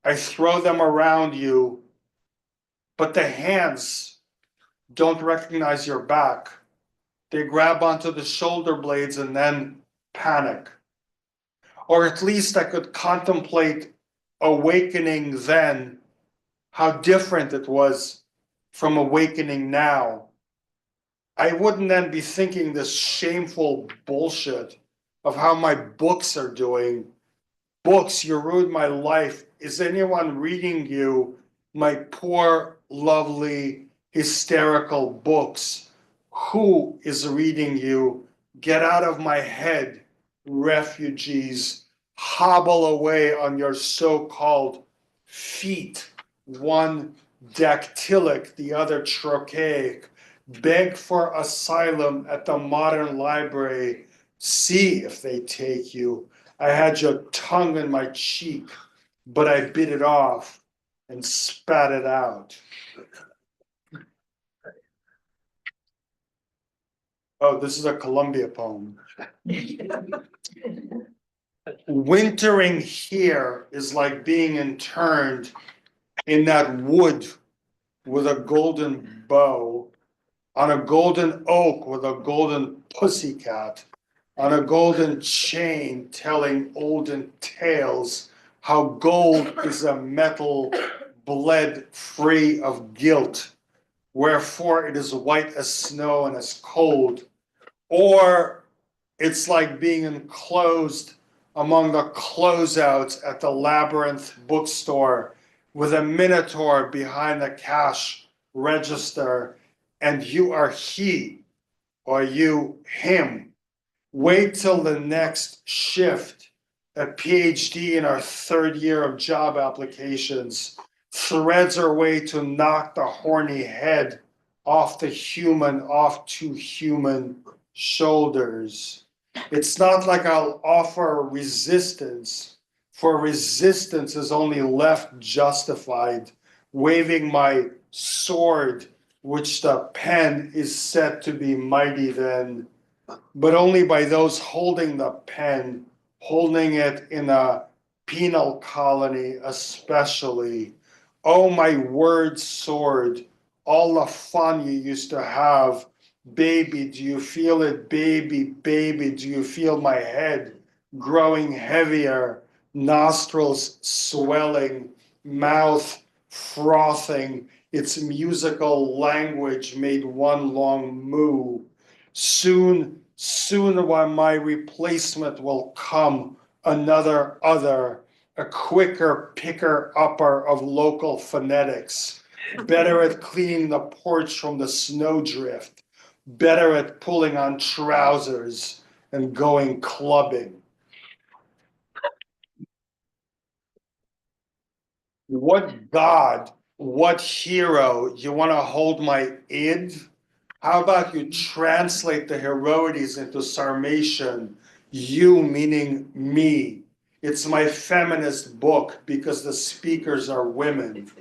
[SPEAKER 4] I throw them around you, but the hands don't recognize your back. They grab onto the shoulder blades and then panic. Or at least I could contemplate awakening then, how different it was from awakening now. I wouldn't then be thinking this shameful bullshit of how my books are doing. Books, you ruined my life. Is anyone reading you my poor, lovely, hysterical books? Who is reading you? Get out of my head, refugees. Hobble away on your so-called feet, one dactylic, the other trochaic. Beg for asylum at the Modern Library. See if they take you. I had your tongue in my cheek, but I bit it off and spat it out. Oh, this is a Columbia poem. Wintering here is like being interned in that wood with a golden bow, on a golden oak with a golden pussycat, on a golden chain telling olden tales, how gold is a metal bled free of guilt, wherefore it is white as snow and as cold. Or it's like being enclosed among the closeouts at the Labyrinth bookstore with a minotaur behind the cash register, and you are he or you him. Wait till the next shift, a PhD in our third year of job applications, threads our way to knock the horny head off the human, off two human shoulders. It's not like I'll offer resistance, for resistance is only left justified, waving my sword, which the pen is said to be mighty then, but only by those holding the pen, holding it in a penal colony especially. Oh, my word sword, all the fun you used to have. Baby, do you feel it? Baby, baby, do you feel my head growing heavier, nostrils swelling, mouth frothing, its musical language made one long moo. Soon while my replacement will come, another other, a quicker picker-upper of local phonetics, better at cleaning the porch from the snowdrift, better at pulling on trousers and going clubbing. What God, what hero, you want to hold my id? How about you translate the Heroides into Sarmatian, you meaning me. It's my feminist book because the speakers are women.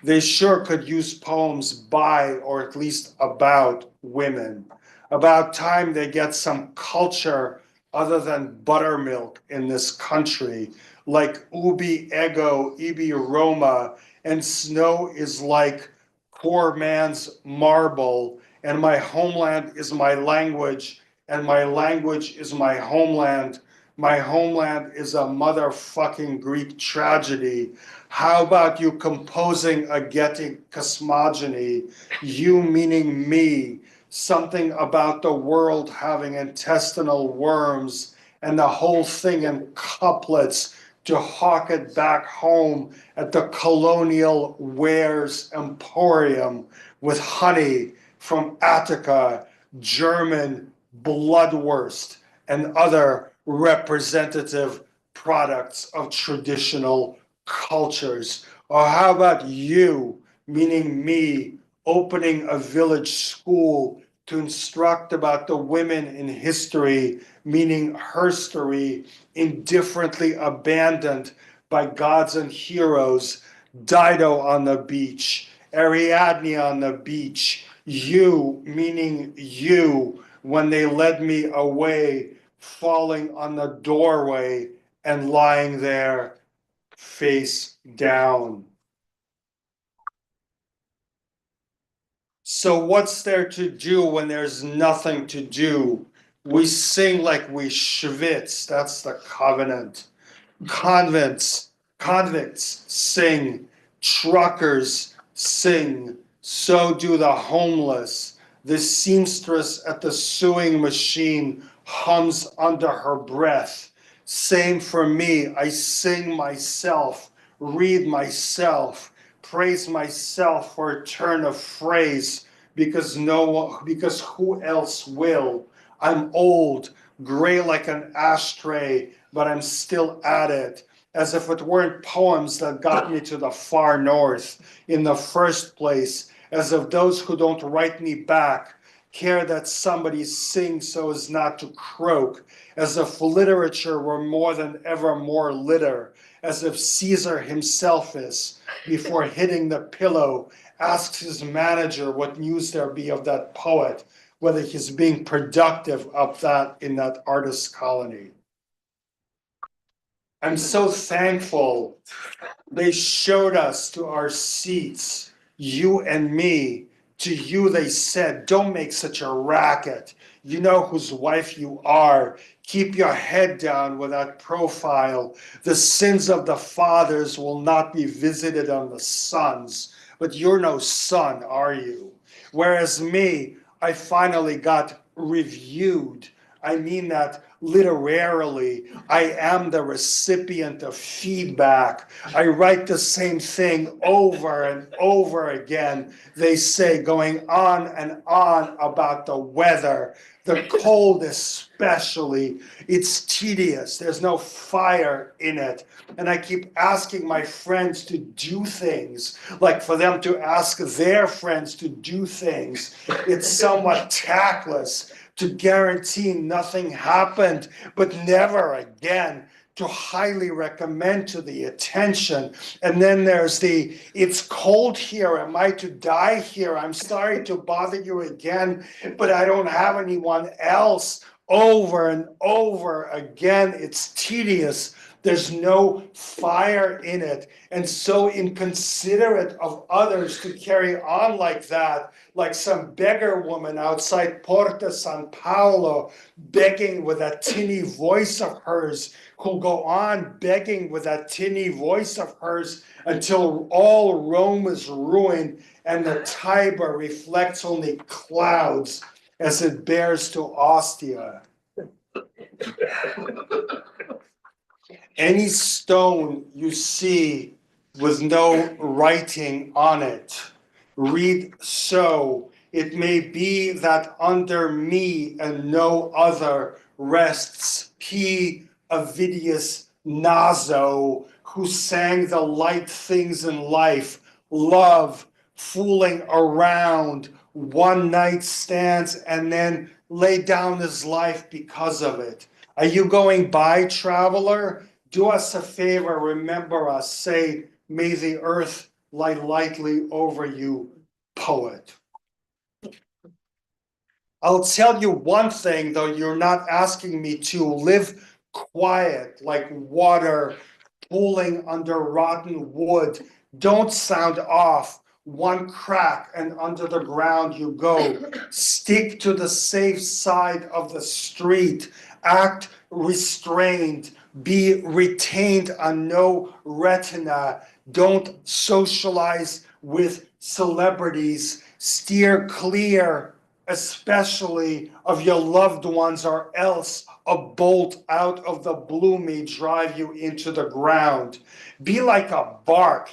[SPEAKER 4] They sure could use poems by or at least about women. About time they get some culture other than buttermilk in this country, like ubi ego, ibi Roma, and snow is like poor man's marble, and my homeland is my language, and my language is my homeland. My homeland is a motherfucking Greek tragedy. How about you composing a Getty cosmogony? You meaning me, something about the world having intestinal worms, and the whole thing in couplets to hawk it back home at the colonial wares emporium with honey from Attica, German bloodwurst, and other representative products of traditional cultures. Or how about you, meaning me, opening a village school to instruct about the women in history, meaning herstory, indifferently abandoned by gods and heroes, Dido on the beach, Ariadne on the beach, you, meaning you, when they led me away, falling on the doorway and lying there face down. So what's there to do when there's nothing to do? We sing like we schwitz, that's the covenant. Convicts sing, truckers sing, so do the homeless. The seamstress at the sewing machine hums under her breath. Same for me, I sing myself, read myself, praise myself for a turn of phrase, because who else will? I'm old, gray like an ashtray, but I'm still at it, as if it weren't poems that got me to the far north in the first place, as if those who don't write me back care that somebody sings so as not to croak, as if literature were more than ever more litter, as if Caesar himself is, before hitting the pillow, asks his manager what news there be of that poet, whether he's being productive up that in that artist colony. I'm so thankful they showed us to our seats, you and me. To you they said, don't make such a racket. You know whose wife you are. Keep your head down with that profile. The sins of the fathers will not be visited on the sons. But you're no son, are you? Whereas me, I finally got reviewed. I mean that literarily. I am the recipient of feedback. I write the same thing over and over again. They say, going on and on about the weather, the cold especially. It's tedious. There's no fire in it. And I keep asking my friends to do things, like for them to ask their friends to do things. It's somewhat tactless to guarantee nothing happened, but never again, to highly recommend to the attention. And then there's the, it's cold here, am I to die here? I'm sorry to bother you again, but I don't have anyone else. Over and over again, it's tedious. There's no fire in it, and so inconsiderate of others to carry on like that, like some beggar woman outside Porta San Paolo, begging with that tinny voice of hers, who'll go on begging with that tinny voice of hers until all Rome is ruined and the Tiber reflects only clouds as it bears to Ostia. Any stone you see with no writing on it, read so. It may be that under me and no other rests P. Avidius Naso, who sang the light things in life, love, fooling around, one night stands, and then lay down his life because of it. Are you going by, traveler? Do us a favor, remember us, say, may the earth lie lightly over you, poet. I'll tell you one thing, though you're not asking me to, live quiet like water pooling under rotten wood. Don't sound off. One crack and under the ground you go. Stick to the safe side of the street. Act restrained, be retained on no retina, don't socialize with celebrities, steer clear, especially of your loved ones, or else a bolt out of the blue may drive you into the ground. Be like a bark,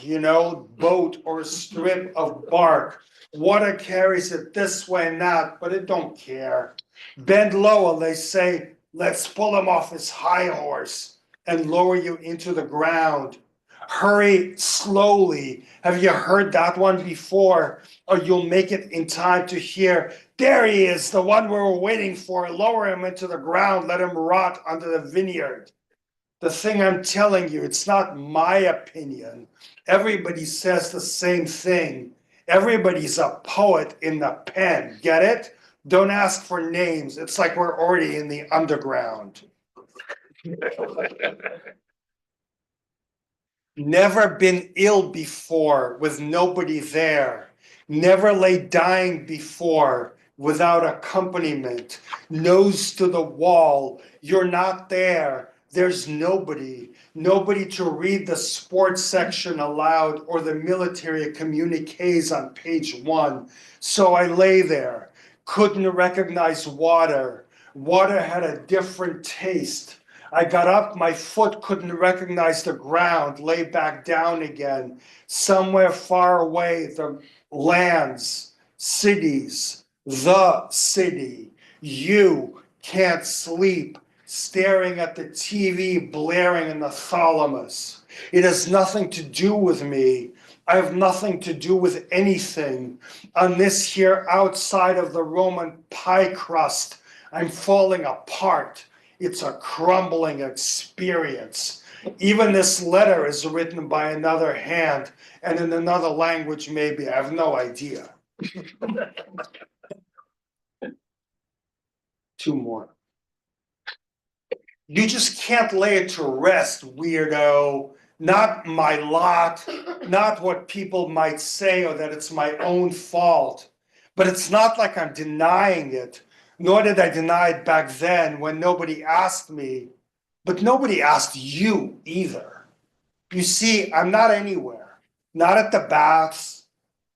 [SPEAKER 4] boat or a strip of bark. Water carries it this way and that, but it don't care. Bend low and they say, let's pull him off his high horse and lower you into the ground. Hurry slowly. Have you heard that one before? Or you'll make it in time to hear, there he is, the one we were waiting for. Lower him into the ground, let him rot under the vineyard. The thing I'm telling you, it's not my opinion. Everybody says the same thing. Everybody's a poet in the pen, get it? Don't ask for names. It's like we're already in the underground. Never been ill before with nobody there. Never lay dying before without accompaniment. Nose to the wall. You're not there. There's nobody to read the sports section aloud or the military communiques on page 1. So I lay there, couldn't recognize water. Water had a different taste. I got up, my foot couldn't recognize the ground, lay back down again. Somewhere far away, the lands, cities, the city. You can't sleep, staring at the TV blaring in the thalamus. It has nothing to do with me. I have nothing to do with anything. On this here outside of the Roman pie crust, I'm falling apart. It's a crumbling experience. Even this letter is written by another hand and in another language maybe. I have no idea. 2 more. You just can't lay it to rest, weirdo. Not my lot, not what people might say or that it's my own fault. But it's not like I'm denying it, nor did I deny it back then when nobody asked me. But nobody asked you either. You see, I'm not anywhere. Not at the baths,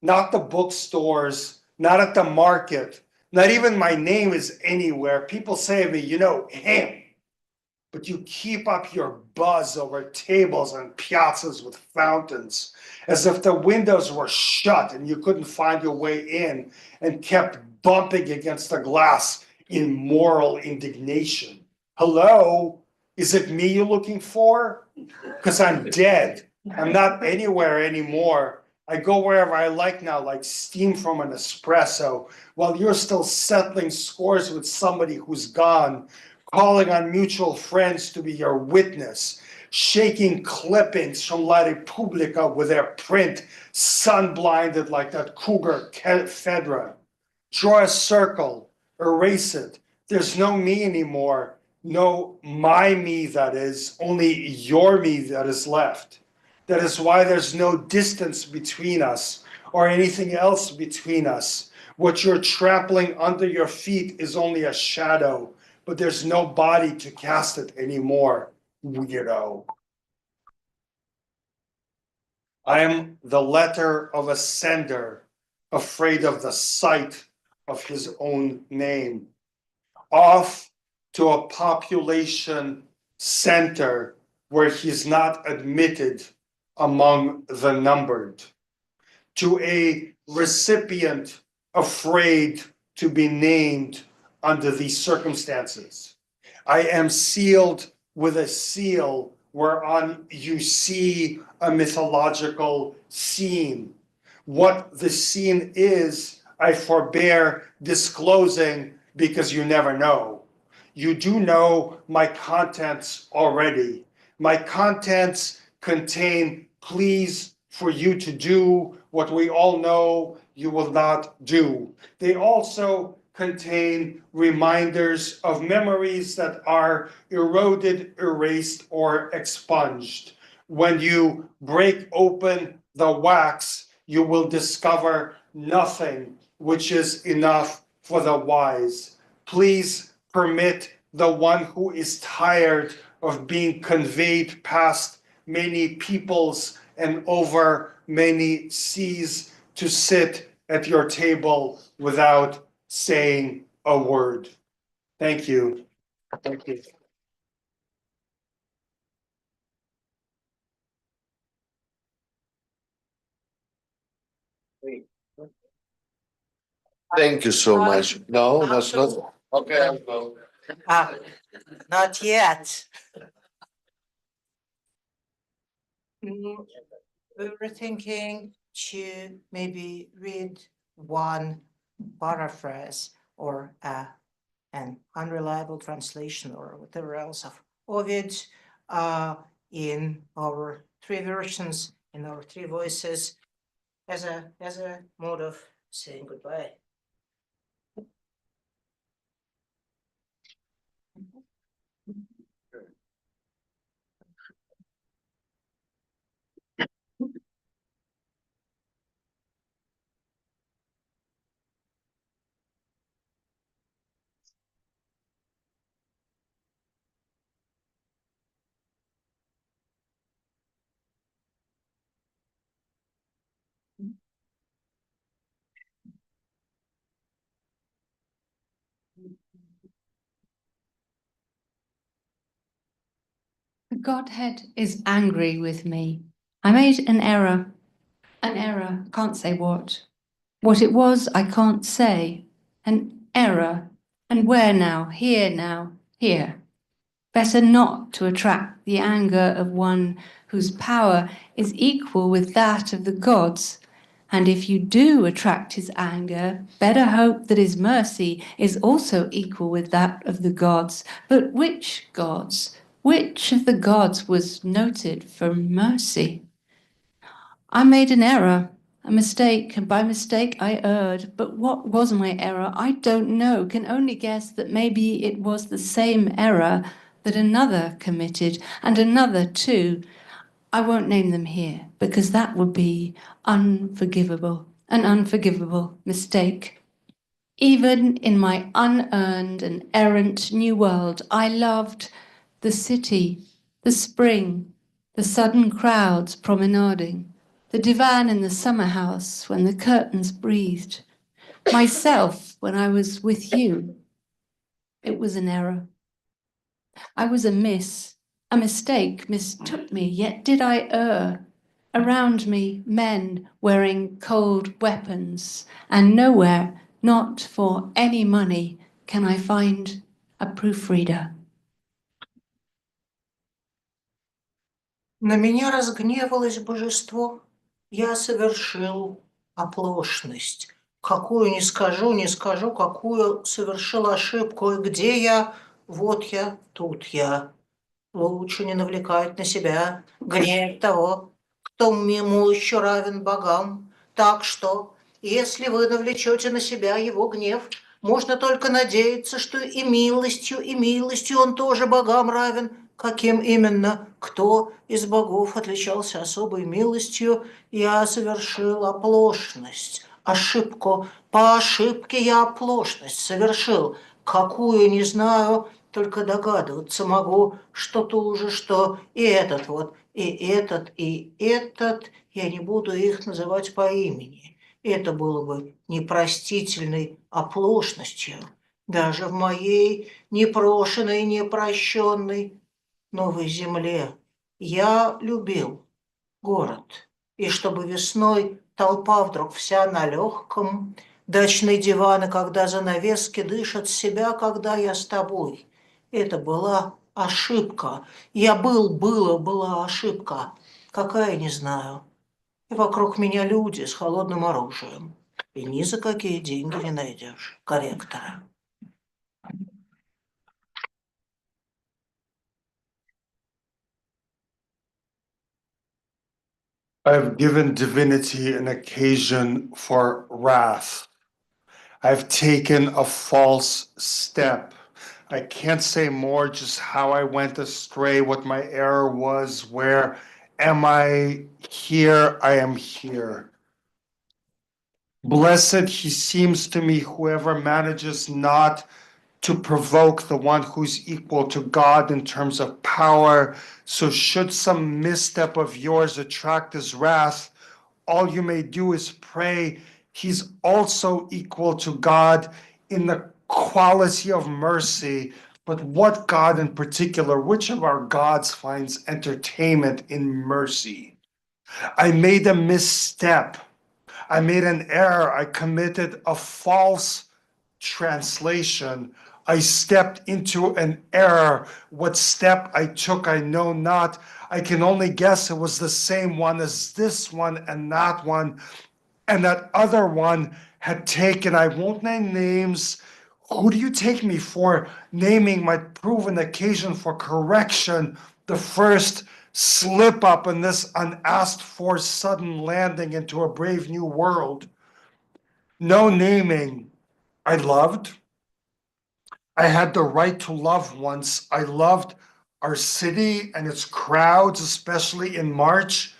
[SPEAKER 4] not the bookstores, not at the market. Not even my name is anywhere. People say to me, him. But you keep up your buzz over tables and piazzas with fountains, as if the windows were shut and you couldn't find your way in, and kept bumping against the glass in moral indignation. Hello? Is it me you're looking for? Because I'm dead. I'm not anywhere anymore. I go wherever I like now, like steam from an espresso, while you're still settling scores with somebody who's gone, calling on mutual friends to be your witness, shaking clippings from La Repubblica with their print, sun-blinded like that cougar Fedra. Draw a circle, erase it. There's no me anymore. No my me, that is, only your me that is left. That is why there's no distance between us or anything else between us. What you're trampling under your feet is only a shadow, but there's no body to cast it anymore, weirdo. I am the letter of a sender, afraid of the sight of his own name. Off to a population center where he's not admitted among the numbered. To a recipient afraid to be named under these circumstances. I am sealed with a seal whereon you see a mythological scene. What the scene is, I forbear disclosing because you never know. You do know my contents already. My contents contain pleas for you to do what we all know you will not do. They also contain reminders of memories that are eroded, erased, or expunged. When you break open the wax, you will discover nothing, which is enough for the wise. Please permit the one who is tired of being conveyed past many peoples and over many seas to sit at your table without saying a word. Thank you. Thank you.
[SPEAKER 1] Thank you so much. No, that's not. Okay, I'll go.
[SPEAKER 2] Not yet. We were thinking to maybe read one paraphrase or an unreliable translation or whatever else of Ovid in our three versions, in our three voices, as a mode of saying goodbye.
[SPEAKER 3] The Godhead is angry with me. I made an error, can't say what. What it was, I can't say. An error. And where now? Here. Better not to attract the anger of one whose power is equal with that of the gods. And if you do attract his anger, better hope that his mercy is also equal with that of the gods. But which gods? Which of the gods was noted for mercy? I made an error, a mistake, and by mistake I erred. But what was my error? I don't know, can only guess that maybe it was the same error that another committed, and another too. I won't name them here, because that would be unforgivable, an unforgivable mistake. Even in my unearned and errant new world, I loved the city, the spring, the sudden crowds promenading, the divan in the summer house when the curtains breathed, myself when I was with you. It was an error. I was a mistake mistook me, yet did I err. Around me, men wearing cold weapons, and nowhere, not for any money, can I find a proofreader.
[SPEAKER 2] На меня разгневалось божество, я совершил оплошность. Какую не скажу, какую совершил ошибку, и где я, вот я, тут я. Лучше не навлекать на себя гнев того, кто ему еще равен богам. Так что, если вы навлечете на себя его гнев, можно только надеяться, что и милостью он тоже богам равен. Каким именно? Кто из богов отличался особой милостью? Я совершил оплошность, ошибку. По ошибке я оплошность совершил. Какую, не знаю, только догадываться могу, что тоже, что и этот вот, и этот, я не буду их называть по имени. Это было бы непростительной оплошностью, даже в моей непрошенной, непрощенной новой земле. Я любил город, и чтобы весной толпа вдруг вся на легком, дачные диваны, когда занавески дышат себя, когда я с тобой. Это была ошибка. Была ошибка. Какая, не знаю. И вокруг меня люди с холодным оружием. И ни за какие деньги не найдешь корректора.
[SPEAKER 4] I've given divinity an occasion for wrath. I've taken a false step. I can't say more just how I went astray, what my error was, where am I here? I am here. Blessed he seems to me, whoever manages not to provoke the one who's equal to God in terms of power. So should some misstep of yours attract his wrath, all you may do is pray he's also equal to God in the quality of mercy. But what God in particular, which of our gods finds entertainment in mercy? I made a misstep. I made an error. I committed a false translation. I stepped into an error. What step I took, I know not. I can only guess it was the same one as this one and that one. And that other one had taken, I won't name names. Who do you take me for? Naming might prove an occasion for correction. The first slip up in this unasked for sudden landing into a brave new world. No naming. I loved. I had the right to love once. I loved our city and its crowds, especially in March.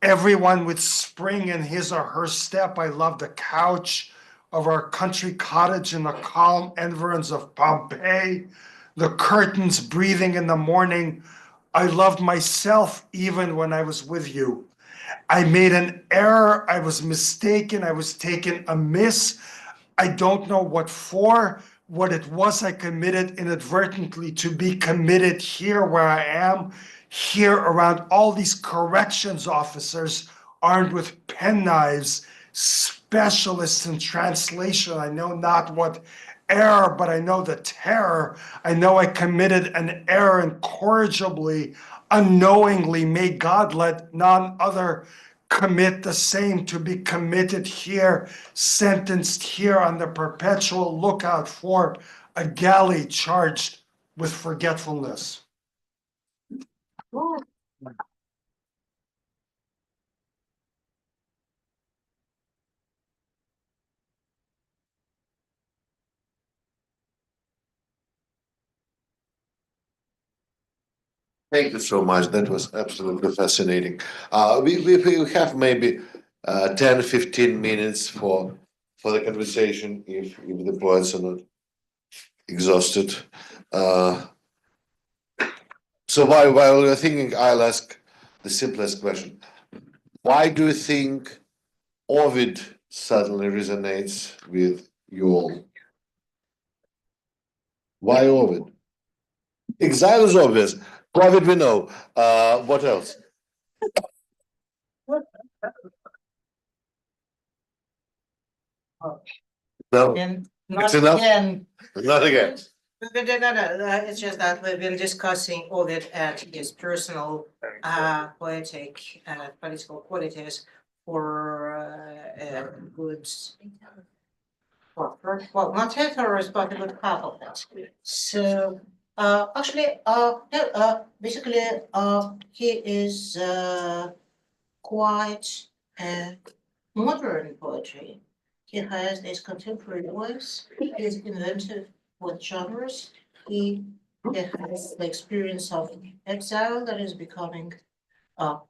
[SPEAKER 4] Everyone with spring in his or her step. I loved the couch of our country cottage in the calm environs of Pompeii, the curtains breathing in the morning. I loved myself even when I was with you. I made an error. I was mistaken. I was taken amiss. I don't know what for, what it was I committed inadvertently to be committed here where I am, here around all these corrections officers armed with penknives, specialists in translation. I know not what error, but I know the terror. I know I committed an error incorrigibly, unknowingly. May God let none other commit the same, to be committed here, sentenced here on the perpetual lookout for a galley charged with forgetfulness.
[SPEAKER 1] Thank you so much. That was absolutely fascinating. We have maybe 10, 15 minutes for the conversation if the poets are not exhausted. Uh, so while you're thinking, I'll ask the simplest question. Why do you think Ovid suddenly resonates with you all? Why Ovid? Exile is obvious. Ovid we know. What else? No,
[SPEAKER 2] And
[SPEAKER 1] It's
[SPEAKER 2] not
[SPEAKER 1] enough?
[SPEAKER 2] again.
[SPEAKER 1] not again.
[SPEAKER 2] No, it's just that we've been discussing Ovid and his personal poetic political qualities for a good, well, not 10 hours, but a good half of it. So actually, no, basically, he is quite modern poetry. He has this contemporary voice. He is inventive with genres. He has the experience of exile that is becoming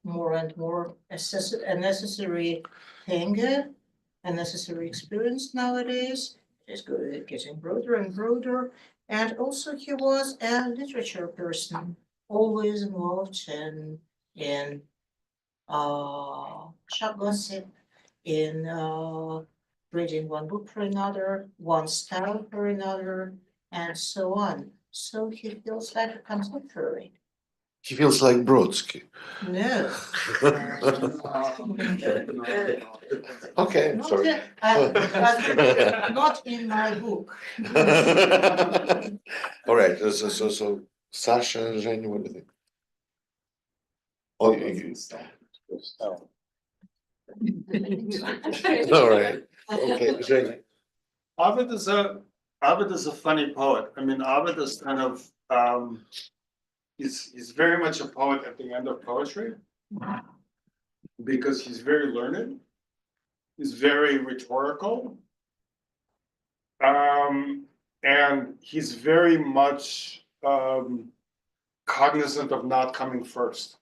[SPEAKER 2] more and more a necessary thing, a necessary experience nowadays. It's getting broader and broader. And also he was a literature person, always involved in shop gossip, in reading one book for another, one style for another, and so on. So he feels like a contemporary.
[SPEAKER 1] He feels like Brodsky.
[SPEAKER 2] No.
[SPEAKER 1] Okay,
[SPEAKER 2] Not,
[SPEAKER 1] sorry.
[SPEAKER 2] not in my book.
[SPEAKER 1] All right. So Sasha, Женя, what do you think? Oh, all right. Okay, Женя.
[SPEAKER 4] Ovid is a funny poet. I mean, Ovid is kind of he's very much a poet at the end of poetry because he's very learned. He's very rhetorical. And he's very much cognizant of not coming first,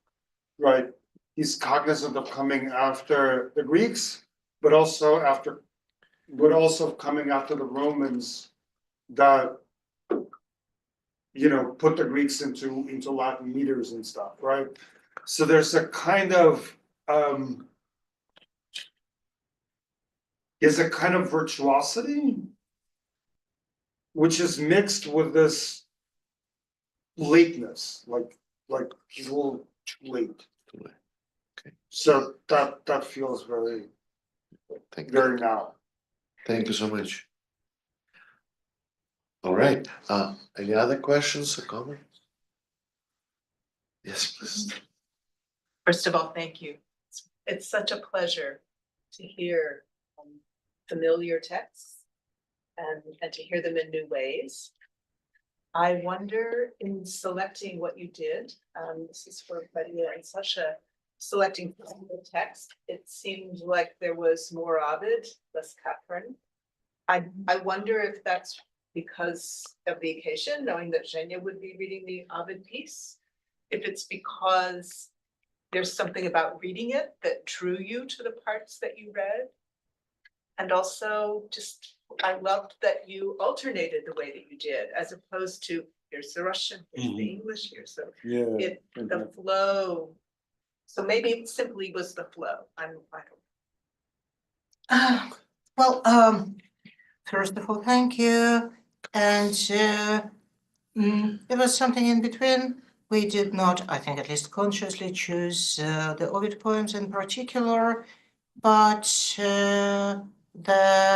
[SPEAKER 4] right? He's cognizant of coming after the Greeks, but also coming after the Romans that put the Greeks into Latin meters and stuff, right? So there's a kind of virtuosity, which is mixed with this lateness, like he's a little too late.
[SPEAKER 1] Okay.
[SPEAKER 4] So that feels very
[SPEAKER 1] Thank you.
[SPEAKER 4] very now.
[SPEAKER 1] Thank you so much. All right. Any other questions or comments? Yes, please.
[SPEAKER 5] First of all, thank you. It's such a pleasure to hear familiar texts and to hear them in new ways. I wonder, in selecting what you did, this is for Maria and Sasha, selecting the text, it seemed like there was more Ovid, less Catherine. I wonder if that's because of the occasion, knowing that JYou would be reading the Ovid piece, if it's because there's something about reading it that drew you to the parts that you read. And also just, I loved that you alternated the way that you did, as opposed to here's the Russian, here's the English, here's the flow. So maybe it simply was the flow. I don't.
[SPEAKER 2] Well, first of all, thank you. And it was something in between. We did not, I think, at least consciously choose the Ovid poems in particular, but the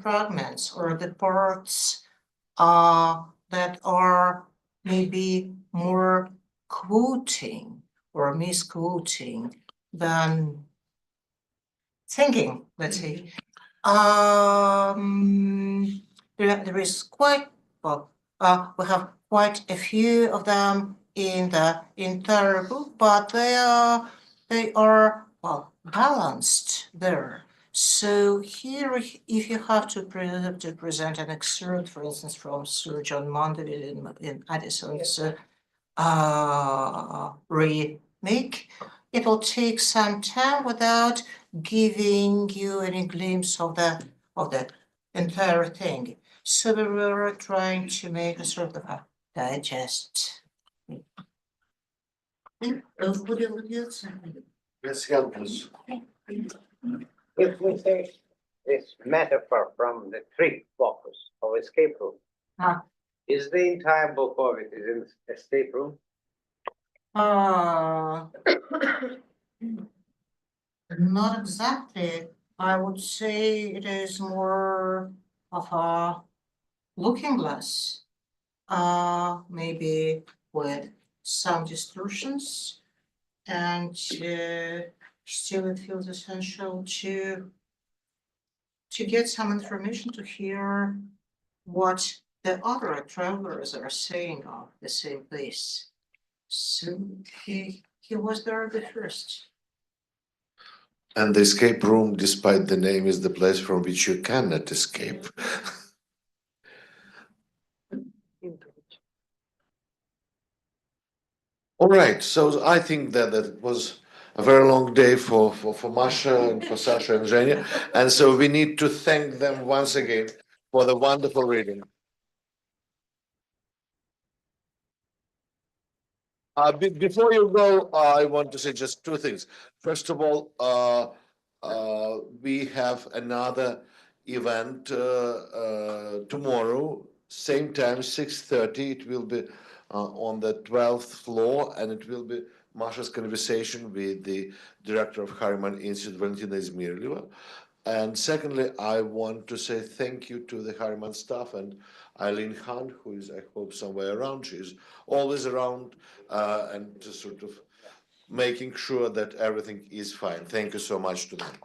[SPEAKER 2] fragments or the parts that are maybe more quoting or misquoting than thinking, let's say. There is quite, well, we have quite a few of them in the entire book, but they are well balanced there. So here, if you have to present an excerpt, for instance, from Sir John Mandeville in Addison's remake, it will take some time without giving you any glimpse of the entire thing. So we were trying to make a sort of a digest.
[SPEAKER 1] Yes, help us.
[SPEAKER 6] If we take this metaphor from the trick focus of escape room, is the entire book of it is in escape room?
[SPEAKER 2] Not exactly. I would say it is more of a looking glass, maybe with some distortions, and still it feels essential to get some information, to hear what the other travelers are saying of the same place. So he was there the first.
[SPEAKER 1] And the escape room, despite the name, is the place from which you cannot escape. All right, so I think that was a very long day for Masha and for Sasha and JYou, and so we need to thank them once again for the wonderful reading. Before you go, I want to say just two things. First of all, we have another event tomorrow, same time, 6:30. It will be on the 12th floor, and it will be Masha's conversation with the director of Harriman Institute, Valentina Izmirlieva. And secondly, I want to say thank you to the Harriman staff and Eileen Hunt, who is, I hope, somewhere around. She's always around and just sort of making sure that everything is fine. Thank you so much to them.